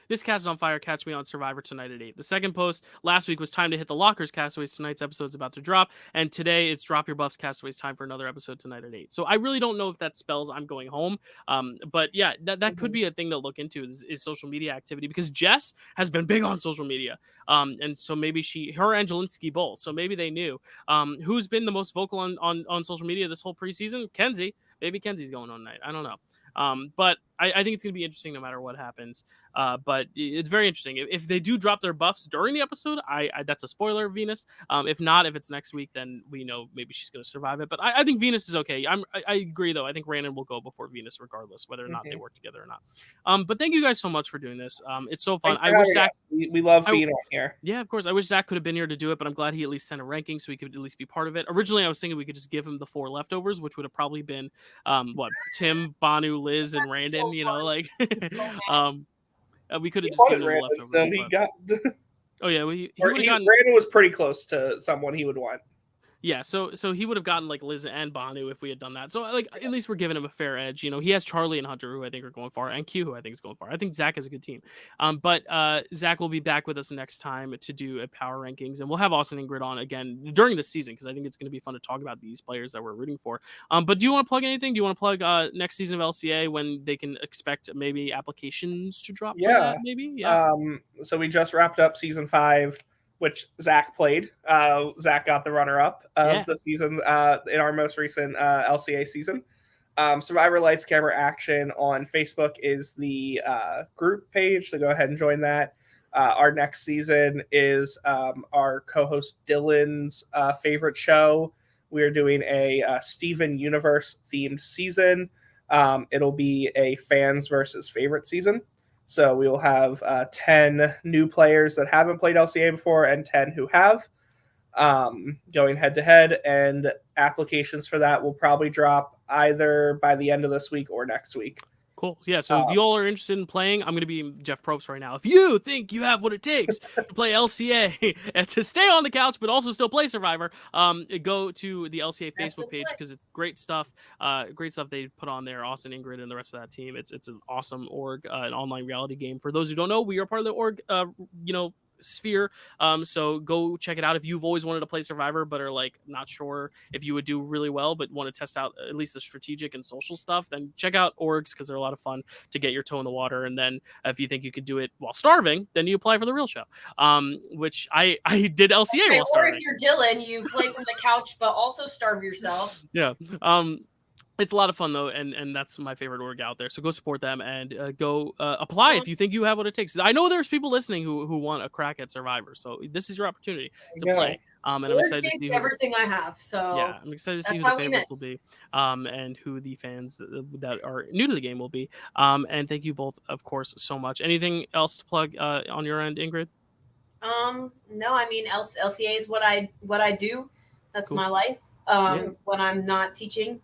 Survivor tonight at 8." The second post last week was, "Time to hit the lockers, castaways. Tonight's episode's about to drop." And today it's, "Drop your buffs, castaways. Time for another episode tonight at 8." So I really don't know if that spells I'm going home. But yeah, that could be a thing to look into is social media activity, because Jess has been big on social media. And so maybe her and Jelinski both. So maybe they knew. Who's been the most vocal on social media this whole preseason? Kenzie. Maybe Kenzie's going on tonight. I don't know. But I think it's going to be interesting no matter what happens. But it's very interesting. If they do drop their buffs during the episode, that's a spoiler of Venus. If not, if it's next week, then we know maybe she's going to survive it. But I think Venus is okay. I agree, though. I think Randen will go before Venus, regardless, whether or not they work together or not. But thank you guys so much for doing this. It's so fun. I wish Zach. We love being on here. Yeah, of course. I wish Zach could have been here to do it, but I'm glad he at least sent a ranking so he could at least be part of it. Originally, I was thinking we could just give him the 4 leftovers, which would have probably been Tim, Banu, Liz, and Randen. We could have just given him the leftovers. Oh yeah, Randen was pretty close to someone he would want. Yeah, so he would have gotten like Liz and Banu if we had done that. So like at least we're giving him a fair edge. He has Charlie and Hunter, who I think are going far, and Q, who I think is going far. I think Zach is a good team. But Zach will be back with us next time to do a power rankings, and we'll have Austin and Ingrid on again during the season, because I think it's going to be fun to talk about these players that we're rooting for. But do you want to plug anything? Do you want to plug next season of LCA, when they can expect maybe applications to drop? Yeah, for that, maybe. Yeah. So we just wrapped up season 5. Which Zach played. Zach got the runner-up of the season in our most recent LCA season. Survivor Lights Camera Action on Facebook is the group page, so go ahead and join that. Our next season is our co-host Dylan's favorite show. We are doing a Steven Universe themed season. It'll be a fans versus favorite season. So we will have 10 new players that haven't played LCA before and 10 who have, going head to head. And applications for that will probably drop either by the end of this week or next week. Cool. Yeah, so if you all are interested in playing, I'm going to be Jeff Probst right now. If you think you have what it takes to play LCA and to stay on the couch but also still play Survivor, go to the LCA Facebook page because it's great stuff. Great stuff they put on there. Austin, Ingrid, and the rest of that team. It's an awesome org, an online reality game. For those who don't know, we are part of the org, sphere. So go check it out if you've always wanted to play Survivor but are like not sure if you would do really well but want to test out at least the strategic and social stuff. Then check out orgs because they're a lot of fun to get your toe in the water. And then if you think you could do it while starving, then you apply for the real show, which I did LCA while starving. Or if you're Dylan, you play from the couch but also starve yourself. Yeah. It's a lot of fun though, and that's my favorite org out there. So go support them and go apply if you think you have what it takes. I know there's people listening who want a crack at Survivor, so this is your opportunity to play. And I'm excited to see everything I have. So yeah, I'm excited to see who the favorites will be, and who the fans that are new to the game will be. And thank you both, of course, so much. Anything else to plug on your end, Ingrid? No, I mean LCA is what I do. That's cool. My life. When I'm not teaching.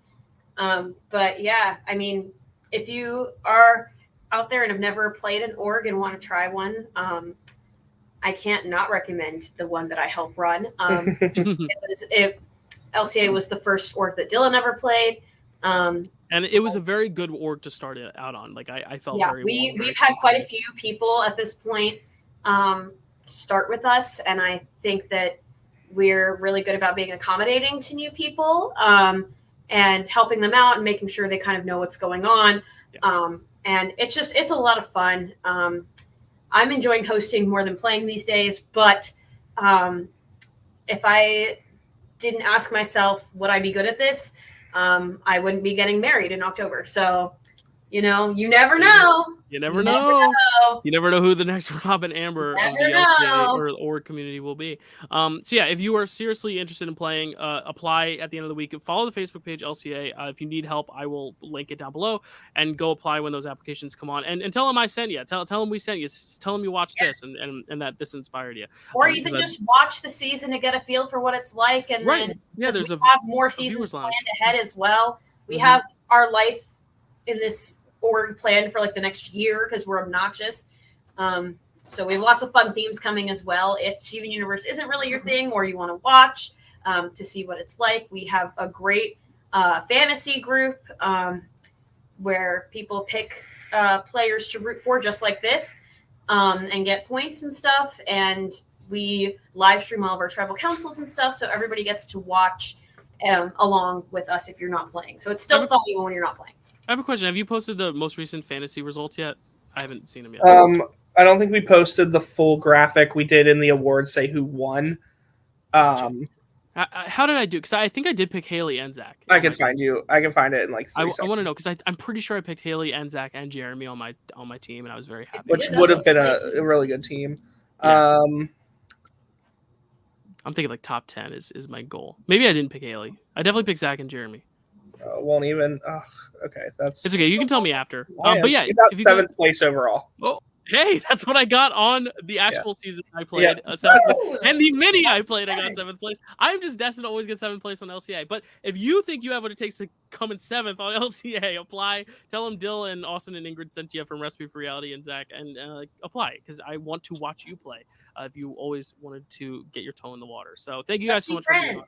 But yeah, I mean, if you are out there and have never played an org and want to try one, I can't not recommend the one that I help run. LCA was the first org that Dylan ever played. And it was a very good org to start it out on. Like I felt very we've had quite a few people at this point start with us, and I think that we're really good about being accommodating to new people. And helping them out and making sure they kind of know what's going on. And it's a lot of fun. I'm enjoying hosting more than playing these days, but if I didn't ask myself, would I be good at this? I wouldn't be getting married in October. So, you never know. You never know. You never know who the next Robin Amber of the LCA or org community will be. So yeah, if you are seriously interested in playing, apply at the end of the week. Follow the Facebook page LCA. If you need help, I will link it down below, and go apply when those applications come on. And tell them I sent you. Tell them we sent you. Tell them you watched this and that this inspired you. Or even just watch the season to get a feel for what it's like. And then there's have more seasons planned ahead as well. We have our life in this org planned for like the next year because we're obnoxious. So we have lots of fun themes coming as well. If Steven Universe isn't really your thing or you want to watch to see what it's like, we have a great fantasy group where people pick players to root for just like this and get points and stuff. And we live stream all of our tribal councils and stuff. So everybody gets to watch along with us if you're not playing. So it's still fun even when you're not playing. I have a question. Have you posted the most recent fantasy results yet? I haven't seen them yet. I don't think we posted the full graphic. We did in the awards say who won. How did I do? Because I think I did pick Haley and Zach. I can find it in like 3 seconds. I want to know because I'm pretty sure I picked Haley and Zach and Jeremy on my team, and I was very happy. Which would have been a really good team. Yeah. I'm thinking like top 10 is my goal. Maybe I didn't pick Haley. I definitely picked Zach and Jeremy. Won't even. Okay, it's okay. You can tell me after. But yeah, you got 7th place overall. Oh, hey, that's what I got on the actual season I played. 7th place. And the mini I played, I got 7th place. I'm just destined to always get 7th place on LCA. But if you think you have what it takes to come in 7th on LCA, apply. Tell them Dylan, Austin, and Ingrid sent you from Recipe for Reality and Zach, and apply because I want to watch you play. If you always wanted to get your toe in the water. So thank you guys so much for being on.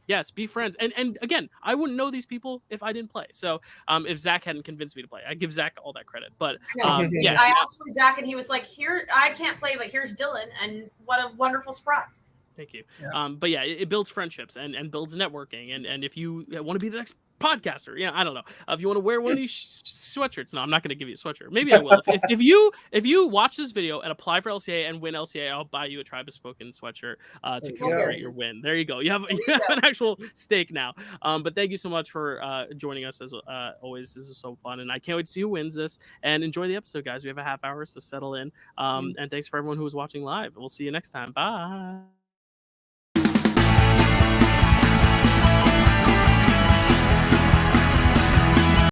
Yes, be friends. And again, I wouldn't know these people if I didn't play. So if Zach hadn't convinced me to play, I'd give Zach all that credit. But yeah. I asked for Zach and he was like, here, I can't play, but here's Dylan. And what a wonderful surprise. Thank you. Yeah. But yeah, it builds friendships and builds networking. And if you want to be the next podcaster, I don't know. If you want to wear one of these sweatshirts, no, I'm not going to give you a sweatshirt. Maybe I will. if you watch this video and apply for LCA and win LCA, I'll buy you a Tribe of Spoken sweatshirt to commemorate your win. There you go. You have an actual stake now. But thank you so much for joining us as always. This is so fun, and I can't wait to see who wins this. And enjoy the episode, guys. We have a half hour, so settle in. And thanks for everyone who was watching live. We'll see you next time. Bye.